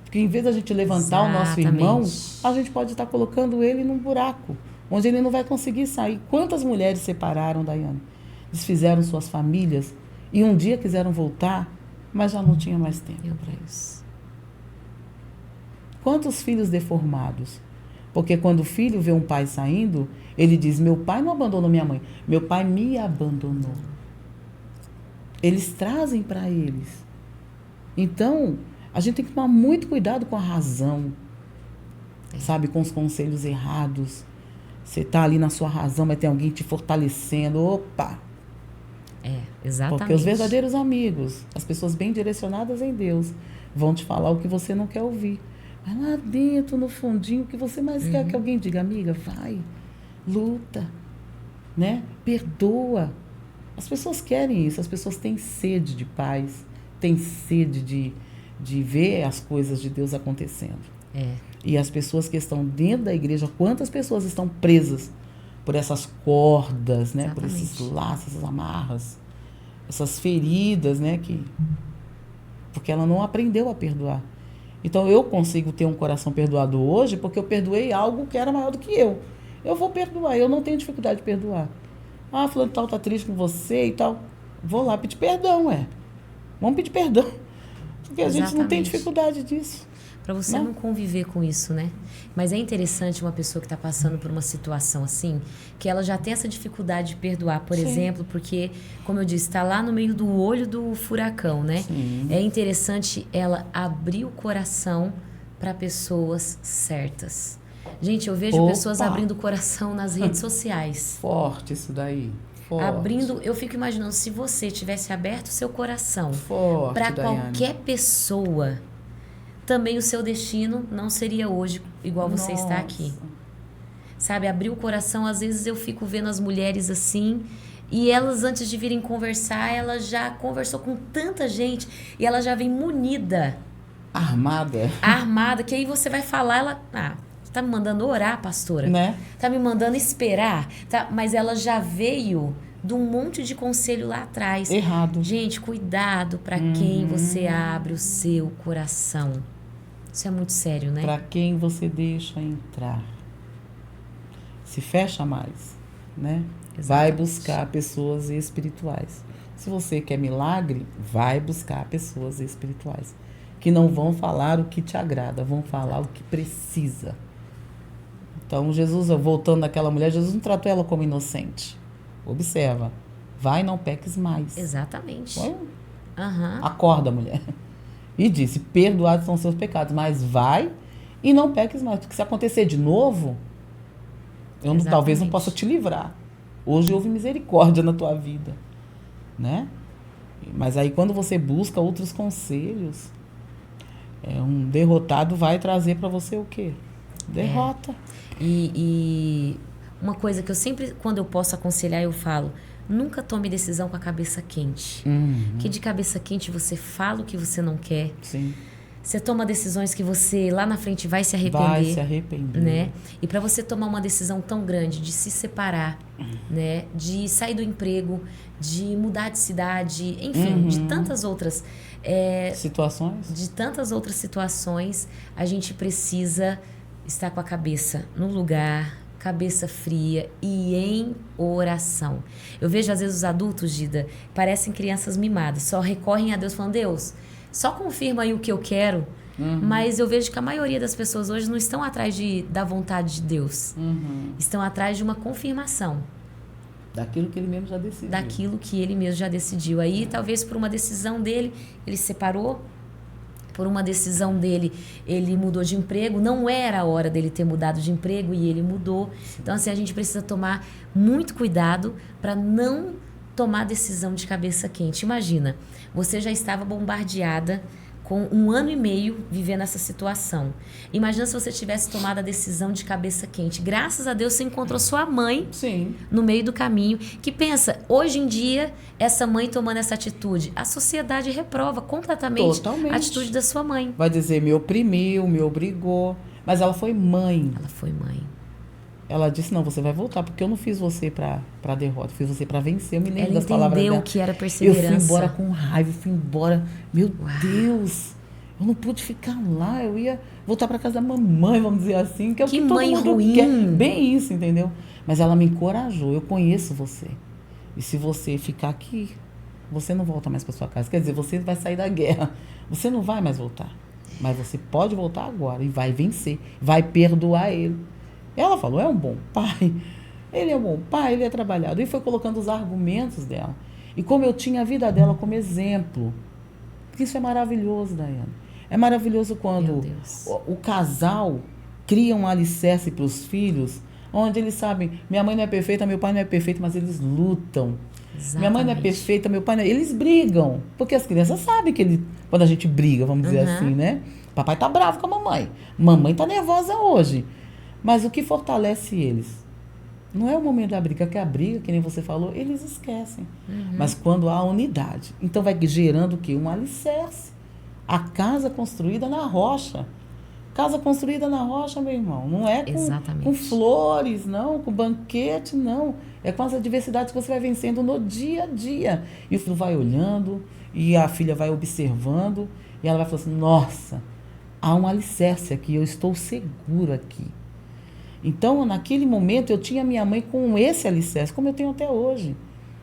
Porque, em vez da gente levantar o nosso irmão, a gente pode estar colocando ele num buraco, onde ele não vai conseguir sair. Quantas mulheres separaram, Daiane? Desfizeram suas famílias e um dia quiseram voltar, mas já não tinha mais tempo para isso. Quantos filhos deformados? Porque quando o filho vê um pai saindo, ele diz, meu pai não abandonou minha mãe, meu pai me abandonou. Eles trazem para eles. Então, a gente tem que tomar muito cuidado com a razão, sabe, com os conselhos errados. Você está ali na sua razão, mas tem alguém te fortalecendo. Opa! Exatamente. Porque os verdadeiros amigos, as pessoas bem direcionadas em Deus, vão te falar o que você não quer ouvir. Mas lá dentro, no fundinho, o que você mais quer que alguém diga, amiga, vai, luta, né? Perdoa. As pessoas querem isso, as pessoas têm sede de paz, têm sede de ver as coisas de Deus acontecendo. E as pessoas que estão dentro da igreja, quantas pessoas estão presas por essas cordas, né? Por esses laços, essas amarras, essas feridas, né? Porque ela não aprendeu a perdoar. Então eu consigo ter um coração perdoado hoje porque eu perdoei algo que era maior do que eu. Eu vou perdoar, eu não tenho dificuldade de perdoar. Ah, fulano tal tá triste com você e tal. Vou lá pedir perdão, Vamos pedir perdão. Porque a gente não tem dificuldade disso. Para você não conviver com isso, né? Mas é interessante uma pessoa que está passando por uma situação assim, que ela já tem essa dificuldade de perdoar, por exemplo, porque, como eu disse, está lá no meio do olho do furacão, né? Sim. É interessante ela abrir o coração para pessoas certas. Gente, eu vejo pessoas abrindo o coração nas redes sociais. Forte isso daí. Forte. Abrindo, eu fico imaginando, se você tivesse aberto o seu coração para qualquer pessoa, também o seu destino não seria hoje igual você está aqui. Sabe, abrir o coração, às vezes eu fico vendo as mulheres assim, e elas antes de virem conversar, ela já conversou com tanta gente, e ela já vem munida. Armada, que aí você vai falar, ela... tá me mandando orar, pastora? Né? Tá me mandando esperar? Mas ela já veio de um monte de conselho lá atrás. Errado. Gente, cuidado para quem você abre o seu coração. Isso é muito sério, né? Para quem você deixa entrar. Se fecha mais, né? Exatamente. Vai buscar pessoas espirituais. Se você quer milagre, vai buscar pessoas espirituais. Que não vão falar o que te agrada, vão falar o que precisa. Então, Jesus, voltando naquela mulher, Jesus não tratou ela como inocente. Observa. Vai, não peques mais. Exatamente. Acorda, mulher. E disse, perdoados são seus pecados. Mas vai e não peques mais. Porque se acontecer de novo, talvez não possa te livrar. Hoje houve misericórdia na tua vida. Né? Mas aí quando você busca outros conselhos, um derrotado vai trazer para você o quê? Derrota. E uma coisa que eu sempre, quando eu posso aconselhar, eu falo, nunca tome decisão com a cabeça quente. Que de cabeça quente você fala o que você não quer. Sim. Você toma decisões que você lá na frente vai se arrepender. Vai se arrepender. Né? E para você tomar uma decisão tão grande de se separar, né? De sair do emprego, de mudar de cidade, enfim, de tantas outras situações. De tantas outras situações, a gente precisa estar com a cabeça no lugar, cabeça fria e em oração. Eu vejo às vezes os adultos, Gida, parecem crianças mimadas, só recorrem a Deus falando, Deus, só confirma aí o que eu quero, mas eu vejo que a maioria das pessoas hoje não estão atrás da vontade de Deus, estão atrás de uma confirmação. Daquilo que ele mesmo já decidiu. Daquilo que ele mesmo já decidiu. Aí, talvez por uma decisão dele, ele se separou. Por uma decisão dele, ele mudou de emprego. Não era a hora dele ter mudado de emprego e ele mudou. Então, assim, a gente precisa tomar muito cuidado para não tomar decisão de cabeça quente. Imagina, você já estava bombardeada com 1 ano e meio vivendo essa situação. Imagina se você tivesse tomado a decisão de cabeça quente. Graças a Deus você encontrou sua mãe no meio do caminho, que pensa, hoje em dia, essa mãe tomando essa atitude, a sociedade reprova completamente a atitude da sua mãe. Vai dizer, me oprimiu, me obrigou, mas ela foi mãe. Ela foi mãe. Ela disse, não, você vai voltar, porque eu não fiz você pra derrota, fiz você pra vencer. Eu me lembro das palavras dela. Ela entendeu o que era perseverança. Eu fui embora com raiva, fui embora. Meu Deus, eu não pude ficar lá, eu ia voltar pra casa da mamãe, vamos dizer assim. Que é o que mãe todo mundo ruim. quer. Bem isso, entendeu? Mas ela me encorajou, eu conheço você. E se você ficar aqui, você não volta mais pra sua casa. Quer dizer, você vai sair da guerra. Você não vai mais voltar. Mas você pode voltar agora e vai vencer, vai perdoar ele. Ela falou, é um bom pai, ele é um bom pai, ele é trabalhador. E foi colocando os argumentos dela. E como eu tinha a vida dela como exemplo. Porque isso é maravilhoso, Daiane. É maravilhoso quando o casal cria um alicerce para os filhos, onde eles sabem, minha mãe não é perfeita, meu pai não é perfeito, mas eles lutam. Minha mãe não é perfeita, meu pai não é. Eles brigam, porque as crianças sabem que quando a gente briga, vamos dizer assim, né? Papai tá bravo com a mamãe. Mamãe tá nervosa hoje. Mas o que fortalece eles? Não é o momento da briga, que a briga, que nem você falou, eles esquecem. Mas quando há unidade. Então vai gerando o quê? Um alicerce. A casa construída na rocha. Casa construída na rocha, meu irmão. Não é com flores, não, com banquete, não. É com as adversidades que você vai vencendo no dia a dia. E o filho vai olhando, e a filha vai observando, e ela vai falando assim, nossa, há um alicerce aqui, eu estou segura aqui. Então, naquele momento, eu tinha minha mãe com esse alicerce, como eu tenho até hoje.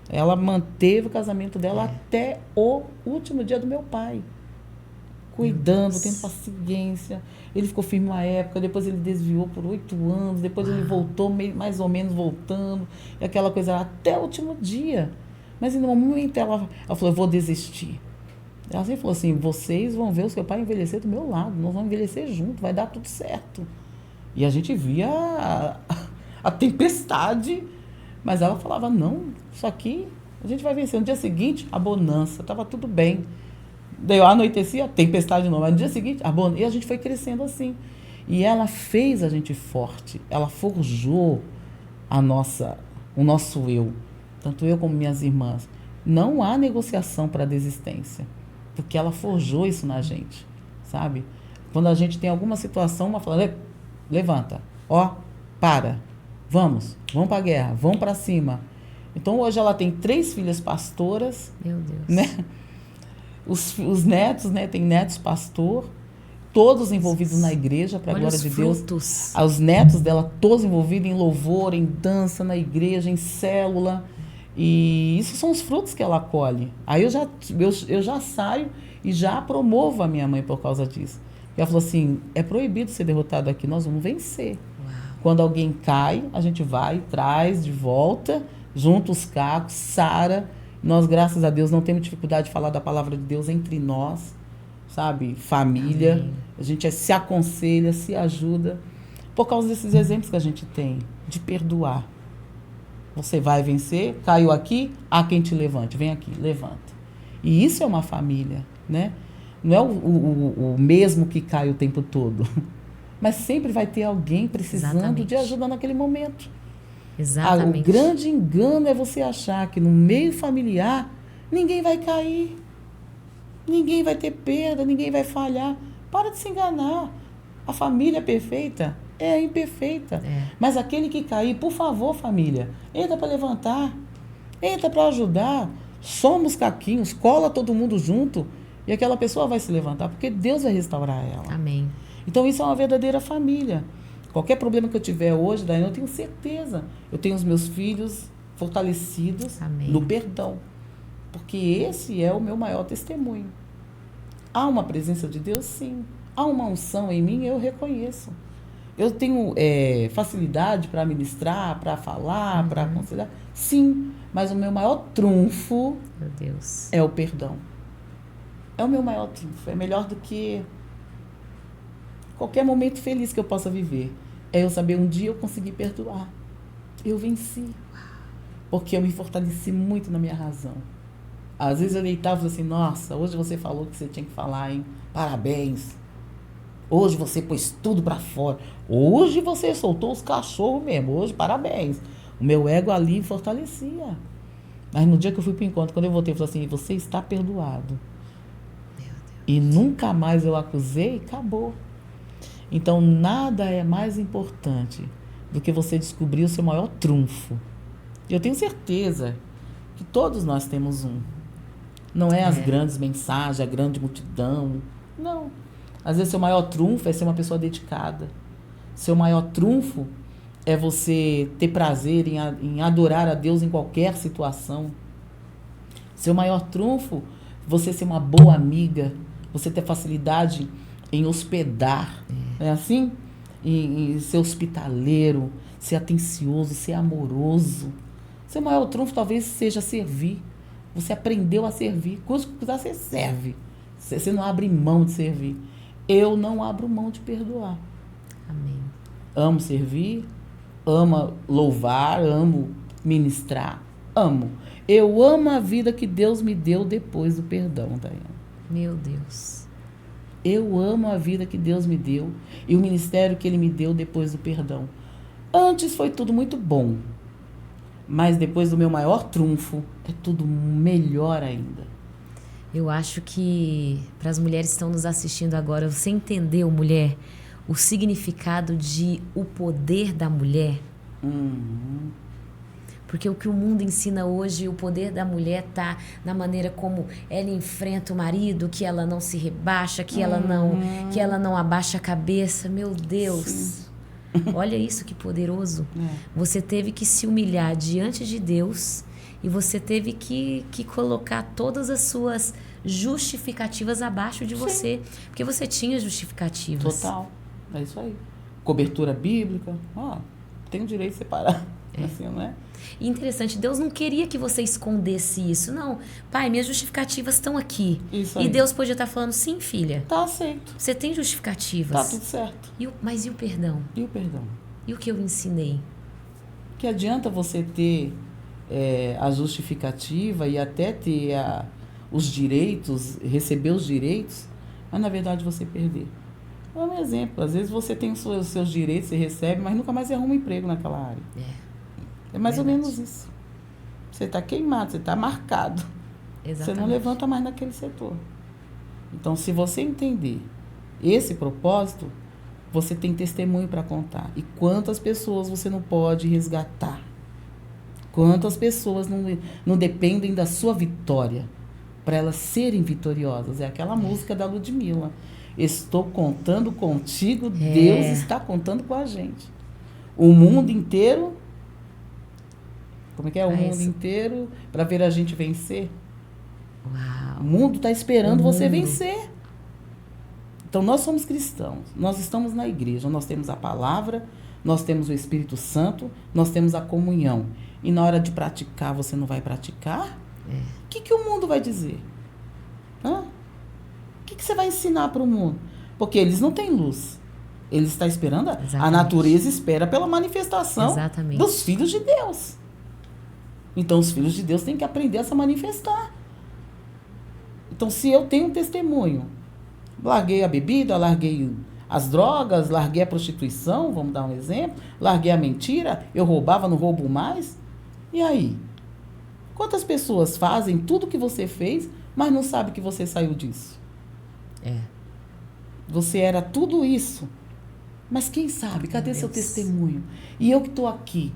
Ela manteve o casamento dela até o último dia do meu pai. Cuidando, tendo paciência. Ele ficou firme uma época, depois ele desviou por 8 anos, depois ele voltou, mais ou menos voltando, e aquela coisa até o último dia. Mas em um momento ela falou, eu vou desistir. Ela sempre falou assim, vocês vão ver o seu pai envelhecer do meu lado, nós vamos envelhecer junto, vai dar tudo certo. E a gente via a tempestade, mas ela falava, não, isso aqui a gente vai vencer. No dia seguinte, a bonança, estava tudo bem. Daí anoitecia, a tempestade de novo. Mas no dia seguinte, e a gente foi crescendo assim. E ela fez a gente forte, ela forjou o nosso eu. Tanto eu como minhas irmãs. Não há negociação para desistência, porque ela forjou isso na gente, sabe? Quando a gente tem alguma situação, uma fala, levanta, vamos para a guerra, vamos para cima. Então hoje ela tem 3 filhas pastoras. Meu Deus. Né? Os netos, né? Tem netos pastor, todos envolvidos na igreja, para a glória de Deus. Os netos dela, todos envolvidos em louvor, em dança na igreja, em célula. E isso são os frutos que ela colhe. Aí eu já saio e já promovo a minha mãe por causa disso. E ela falou assim, é proibido ser derrotado aqui, nós vamos vencer. Uau. Quando alguém cai, a gente vai, traz de volta, junta os cacos, sara. Nós, graças a Deus, não temos dificuldade de falar da palavra de Deus entre nós, sabe? Família. Amém. A gente se aconselha, se ajuda. Por causa desses exemplos que a gente tem, de perdoar. Você vai vencer, caiu aqui, há quem te levante. Vem aqui, levanta. E isso é uma família, né? Não é o mesmo que cai o tempo todo. Mas sempre vai ter alguém precisando de ajuda naquele momento. Exatamente. O grande engano é você achar que no meio familiar ninguém vai cair, ninguém vai ter perda, ninguém vai falhar. Para de se enganar. A família perfeita é imperfeita. Mas aquele que cair, por favor, família, entra para levantar, entra para ajudar. Somos caquinhos, cola todo mundo junto e aquela pessoa vai se levantar, porque Deus vai restaurar ela. Amém. Então isso é uma verdadeira família. Qualquer problema que eu tiver hoje, daí eu tenho certeza. Eu tenho os meus filhos fortalecidos no perdão. Porque esse é o meu maior testemunho. Há uma presença de Deus? Sim. Há uma unção em mim? Eu reconheço. Eu tenho facilidade para ministrar, para falar, para aconselhar? Sim. Mas o meu maior trunfo é o perdão. É o meu maior trunfo. É melhor do que qualquer momento feliz que eu possa viver. É eu saber um dia eu consegui perdoar. Eu venci. Porque eu me fortaleci muito na minha razão. Às vezes eu deitava e falava assim, nossa, hoje você falou o que você tinha que falar, hein? Parabéns. Hoje você pôs tudo pra fora. Hoje você soltou os cachorros mesmo. Hoje, parabéns. O meu ego ali fortalecia. Mas no dia que eu fui pro encontro, quando eu voltei, eu falei assim, você está perdoado. Meu Deus. E nunca mais eu acusei, acabou. Então, nada é mais importante do que você descobrir o seu maior trunfo. E eu tenho certeza que todos nós temos um. Não é as grandes mensagens, a grande multidão. Não. Às vezes, seu maior trunfo é ser uma pessoa dedicada. Seu maior trunfo é você ter prazer em adorar a Deus em qualquer situação. Seu maior trunfo é você ser uma boa amiga, você ter facilidade em hospedar, não é assim? Em ser hospitaleiro, ser atencioso, ser amoroso. Seu maior trunfo talvez seja servir. Você aprendeu a servir. Quando você serve. Você não abre mão de servir. Eu não abro mão de perdoar. Amém. Amo servir, amo louvar, amo ministrar. amo. Eu amo a vida que Deus me deu depois do perdão, Daiane. Meu Deus. Eu amo a vida que Deus me deu e o ministério que Ele me deu depois do perdão. Antes foi tudo muito bom, mas depois do meu maior trunfo, é tudo melhor ainda. Eu acho que para as mulheres que estão nos assistindo agora, você entendeu, mulher, o significado de o poder da mulher? Porque o que o mundo ensina hoje, o poder da mulher tá na maneira como ela enfrenta o marido, que ela não se rebaixa, que ela não abaixa a cabeça. Meu Deus. Sim. Olha isso que poderoso. Você teve que se humilhar diante de Deus e você teve que colocar todas as suas justificativas abaixo de você. Porque você tinha justificativas. Total. É isso aí. Cobertura bíblica. Tem o direito de separar. Assim, não é? E interessante, Deus não queria que você escondesse isso. Não, pai, minhas justificativas estão aqui. Isso aí. E Deus podia estar falando, sim, filha. Tá aceito. Você tem justificativas. Tá tudo certo. Mas e o perdão? E o perdão? E o que eu ensinei? Que adianta você ter a justificativa e até ter os direitos, receber os direitos, mas na verdade você perder. É um exemplo. Às vezes você tem os seus direitos, você recebe, mas nunca mais arruma um emprego naquela área. É mais ou menos isso. Você está queimado, você está marcado. Exatamente. Você não levanta mais naquele setor. Então, se você entender esse propósito, você tem testemunho para contar. E quantas pessoas você não pode resgatar? Quantas pessoas não dependem da sua vitória para elas serem vitoriosas? É aquela música da Ludmilla. Estou contando contigo, Deus está contando com a gente. O mundo inteiro... Como é que é? O mundo inteiro para ver a gente vencer. Uau. O mundo está esperando você vencer. Então, nós somos cristãos. Nós estamos na igreja. Nós temos a palavra, nós temos o Espírito Santo, nós temos a comunhão. E na hora de praticar, você não vai praticar? O que o mundo vai dizer? O que você vai ensinar para o mundo? Porque eles não têm luz. Eles estão esperando. A natureza espera pela manifestação dos filhos de Deus. Então, os filhos de Deus têm que aprender a se manifestar. Então, se eu tenho um testemunho, larguei a bebida, larguei as drogas, larguei a prostituição, vamos dar um exemplo, larguei a mentira, eu roubava, não roubo mais. E aí? Quantas pessoas fazem tudo o que você fez, mas não sabem que você saiu disso? Você era tudo isso. Mas quem sabe? Cadê seu testemunho? E eu que estou aqui,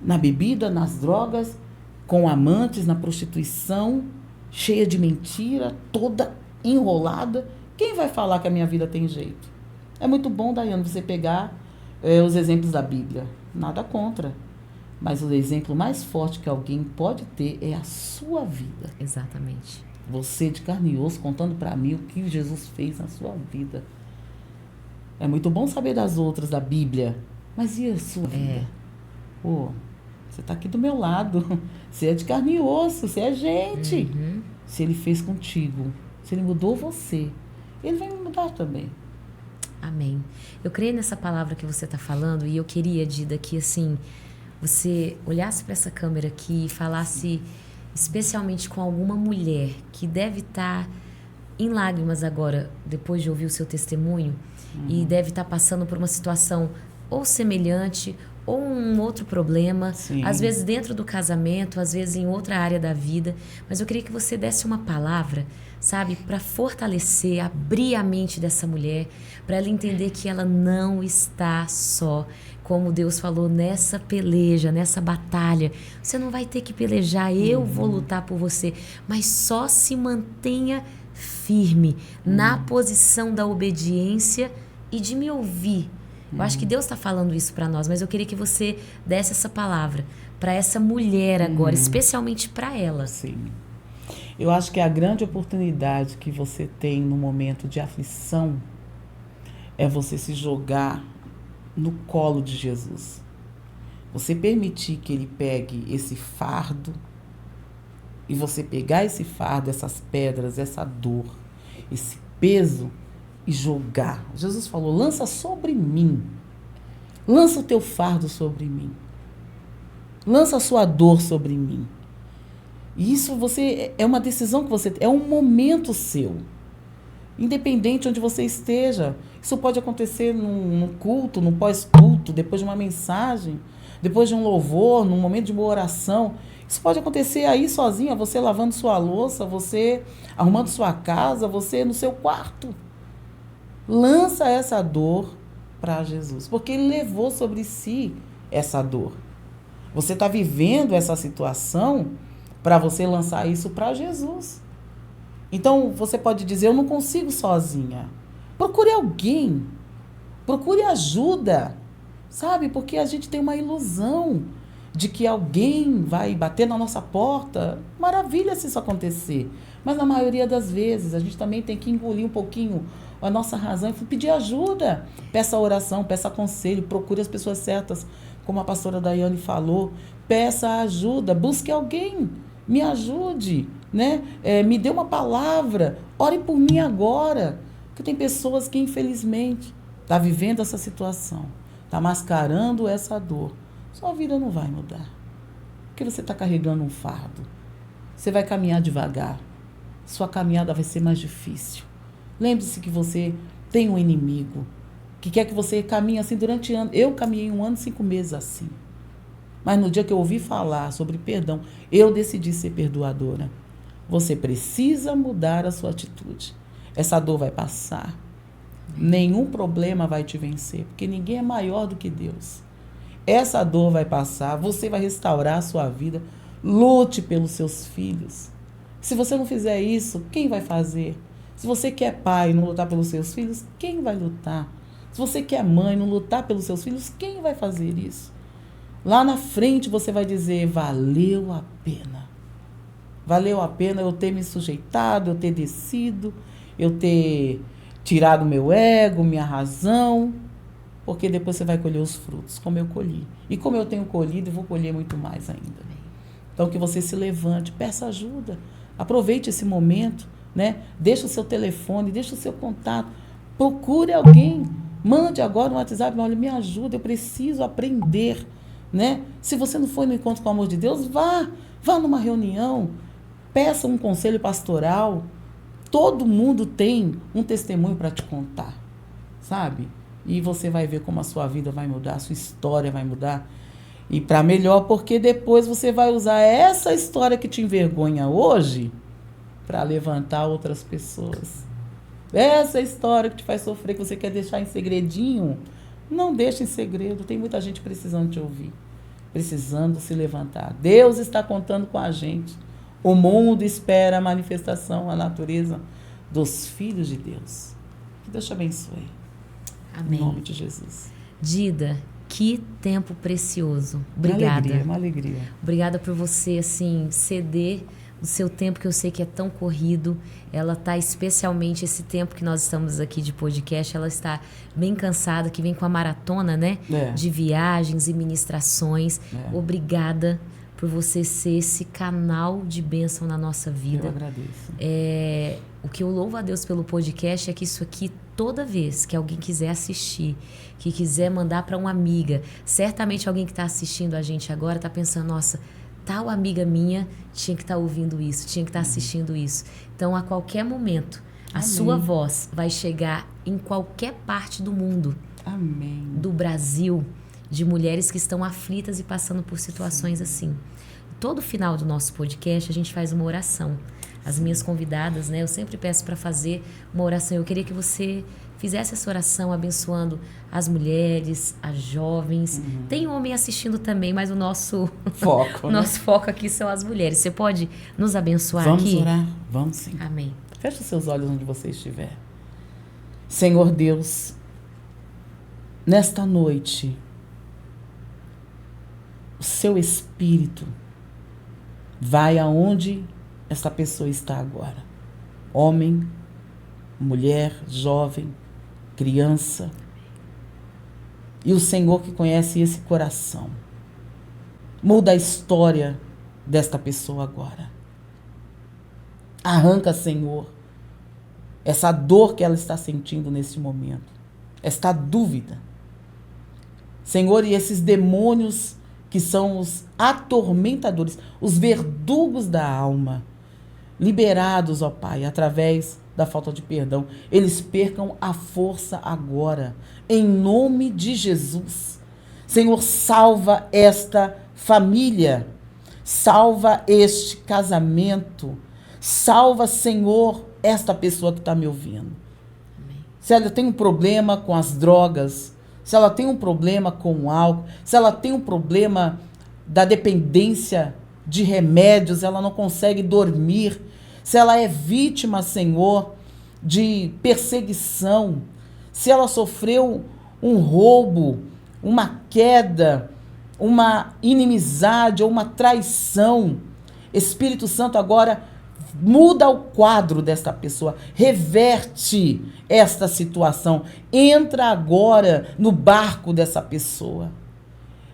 na bebida, nas drogas, com amantes, na prostituição, cheia de mentira, toda enrolada. Quem vai falar que a minha vida tem jeito? É muito bom, Daiane, você pegar os exemplos da Bíblia. Nada contra. Mas o exemplo mais forte que alguém pode ter é a sua vida. Exatamente. Você de carne e osso contando para mim o que Jesus fez na sua vida. É muito bom saber das outras da Bíblia. Mas e a sua vida? Você está aqui do meu lado. Você é de carne e osso, você é gente. Se Ele fez contigo, se Ele mudou você, Ele vai me mudar também. Amém. Eu creio nessa palavra que você está falando e eu queria, Dida, que assim, você olhasse para essa câmera aqui e falasse especialmente com alguma mulher que deve estar em lágrimas agora, depois de ouvir o seu testemunho, e deve estar passando por uma situação ou semelhante ou um outro problema, às vezes dentro do casamento, às vezes em outra área da vida. Mas eu queria que você desse uma palavra, sabe, para fortalecer, abrir a mente dessa mulher, para ela entender que ela não está só. Como Deus falou, nessa peleja, nessa batalha, você não vai ter que pelejar, eu vou lutar por você, mas só se mantenha firme na posição da obediência e de me ouvir. Eu acho que Deus está falando isso para nós, mas eu queria que você desse essa palavra para essa mulher agora, especialmente para ela. Sim. Eu acho que a grande oportunidade que você tem no momento de aflição é você se jogar no colo de Jesus. Você permitir que Ele pegue esse fardo e você pegar esse fardo, essas pedras, essa dor, esse peso e jogar. Jesus falou, lança sobre mim. Lança o teu fardo sobre mim. Lança a sua dor sobre mim. E isso é uma decisão que você tem, é um momento seu. Independente onde você esteja. Isso pode acontecer num culto, num pós-culto, depois de uma mensagem, depois de um louvor, num momento de uma oração. Isso pode acontecer aí sozinha, você lavando sua louça, você arrumando sua casa, você no seu quarto. Lança essa dor para Jesus, porque Ele levou sobre si essa dor. Você está vivendo essa situação para você lançar isso para Jesus. Então, você pode dizer, eu não consigo sozinha. Procure alguém. Procure ajuda. Sabe? Porque a gente tem uma ilusão de que alguém vai bater na nossa porta. Maravilha se isso acontecer. Mas na maioria das vezes, a gente também tem que engolir um pouquinho a nossa razão e pedir ajuda. Peça oração, peça conselho, procure as pessoas certas, como a pastora Daiane falou. Peça ajuda, busque alguém. Me ajude, né? Me dê uma palavra, ore por mim agora. Porque tem pessoas que, infelizmente, estão vivendo essa situação, está mascarando essa dor. Sua vida não vai mudar. Porque você está carregando um fardo. Você vai caminhar devagar. Sua caminhada vai ser mais difícil. Lembre-se que você tem um inimigo que quer que você caminhe assim durante anos. Eu caminhei 1 ano e 5 meses assim. Mas no dia que eu ouvi falar sobre perdão, eu decidi ser perdoadora. Você precisa mudar a sua atitude. Essa dor vai passar. Nenhum problema vai te vencer, porque ninguém é maior do que Deus. Essa dor vai passar, você vai restaurar a sua vida. Lute pelos seus filhos. Se você não fizer isso, quem vai fazer? Se você que é pai e não lutar pelos seus filhos, quem vai lutar? Se você que é mãe e não lutar pelos seus filhos, quem vai fazer isso? Lá na frente você vai dizer, valeu a pena. Valeu a pena eu ter me sujeitado, eu ter descido, eu ter tirado meu ego, minha razão, porque depois você vai colher os frutos, como eu colhi. E como eu tenho colhido, eu vou colher muito mais ainda. Então, que você se levante, peça ajuda, aproveite esse momento, né? Deixa o seu telefone, deixa o seu contato, procure alguém, mande agora um WhatsApp, olha, me ajuda, eu preciso aprender, né? Se você não for no encontro com o amor de Deus, vá numa reunião, peça um conselho pastoral. Todo mundo tem um testemunho para te contar, sabe? E você vai ver como a sua vida vai mudar, a sua história vai mudar. E para melhor, porque depois você vai usar essa história que te envergonha hoje para levantar outras pessoas. Essa história que te faz sofrer, que você quer deixar em segredinho, não deixe em segredo. Tem muita gente precisando te ouvir, precisando se levantar. Deus está contando com a gente. O mundo espera a manifestação, a natureza dos filhos de Deus. Que Deus te abençoe. Amém. Em nome de Jesus. Dida, que tempo precioso. Obrigada. Uma alegria. Obrigada por você, assim, ceder o seu tempo, que eu sei que é tão corrido. Ela está, especialmente esse tempo que nós estamos aqui de podcast, ela está bem cansada, que vem com a maratona, né? De viagens e ministrações. Obrigada por você ser esse canal de bênção na nossa vida. Eu agradeço. O que eu louvo a Deus pelo podcast é que isso aqui, toda vez que alguém quiser assistir, que quiser mandar para uma amiga, certamente alguém que está assistindo a gente agora está pensando, nossa, tal amiga minha tinha que estar ouvindo isso, tinha que estar assistindo isso. Então, a qualquer momento, a sua voz vai chegar em qualquer parte do mundo. Amém. Do Brasil, de mulheres que estão aflitas e passando por situações assim. Todo final do nosso podcast, a gente faz uma oração. As minhas convidadas, né, eu sempre peço para fazer uma oração. Eu queria que você fizesse essa oração abençoando as mulheres, as jovens. Tem homem assistindo também, mas o nosso foco, nosso foco aqui são as mulheres. Você pode nos abençoar aqui? Vamos orar? Vamos sim. Amém. Feche os seus olhos onde você estiver. Senhor Deus, nesta noite, o seu Espírito vai aonde essa pessoa está agora. Homem, mulher, jovem, criança. E o Senhor que conhece esse coração. Muda a história desta pessoa agora. Arranca, Senhor, essa dor que ela está sentindo nesse momento. Esta dúvida. Senhor, e esses demônios que são os atormentadores, os verdugos da alma, liberados, ó Pai, através da falta de perdão, eles percam a força agora, em nome de Jesus. Senhor, salva esta família, salva este casamento, salva, Senhor, esta pessoa que está me ouvindo. Amém. Se ela tem um problema com as drogas, se ela tem um problema com o álcool, se ela tem um problema da dependência de remédios, ela não consegue dormir, se ela é vítima, Senhor, de perseguição, se ela sofreu um roubo, uma queda, uma inimizade ou uma traição, Espírito Santo, agora muda o quadro desta pessoa, reverte esta situação, entra agora no barco dessa pessoa,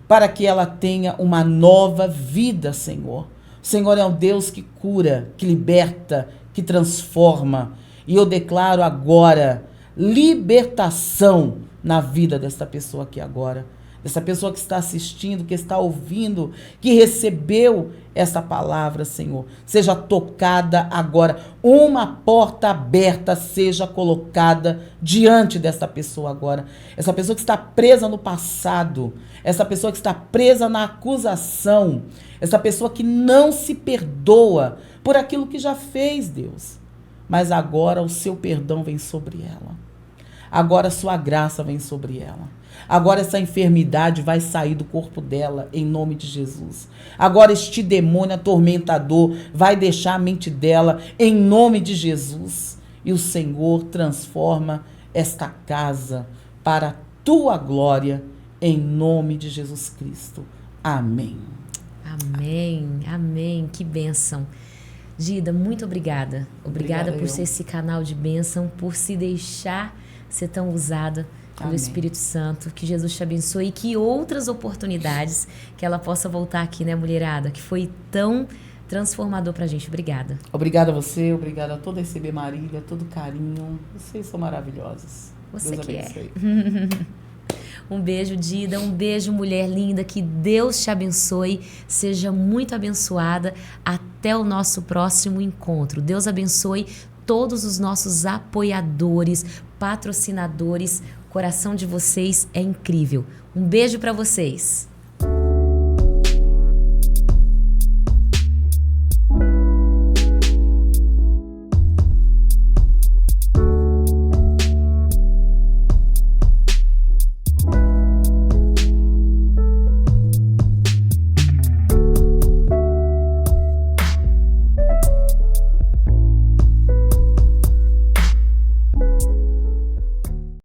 para que ela tenha uma nova vida, Senhor. O Senhor é um Deus que cura, que liberta, que transforma. E eu declaro agora libertação na vida desta pessoa aqui agora. Dessa pessoa que está assistindo, que está ouvindo, que recebeu essa palavra, Senhor. Seja tocada agora. Uma porta aberta seja colocada diante dessa pessoa agora. Essa pessoa que está presa no passado. Essa pessoa que está presa na acusação. Essa pessoa que não se perdoa por aquilo que já fez, Deus. Mas agora o seu perdão vem sobre ela. Agora a sua graça vem sobre ela. Agora essa enfermidade vai sair do corpo dela, em nome de Jesus. Agora este demônio atormentador vai deixar a mente dela, em nome de Jesus. E o Senhor transforma esta casa para a tua glória, em nome de Jesus Cristo. Amém. Amém, amém. Que bênção. Dida, muito obrigada. Obrigada por ser esse canal de bênção, por se deixar ser tão usada pelo Amém. Espírito Santo. Que Jesus te abençoe e que outras oportunidades que ela possa voltar aqui, né, mulherada? Que foi tão transformador pra gente. Obrigada. Obrigada a você, obrigada a toda a SB Marília, todo carinho. Vocês são maravilhosos. Você Deus que abençoe. Um beijo, Dida. Um beijo, mulher linda. Que Deus te abençoe. Seja muito abençoada. Até o nosso próximo encontro. Deus abençoe todos os nossos apoiadores, patrocinadores. O coração de vocês é incrível. Um beijo para vocês.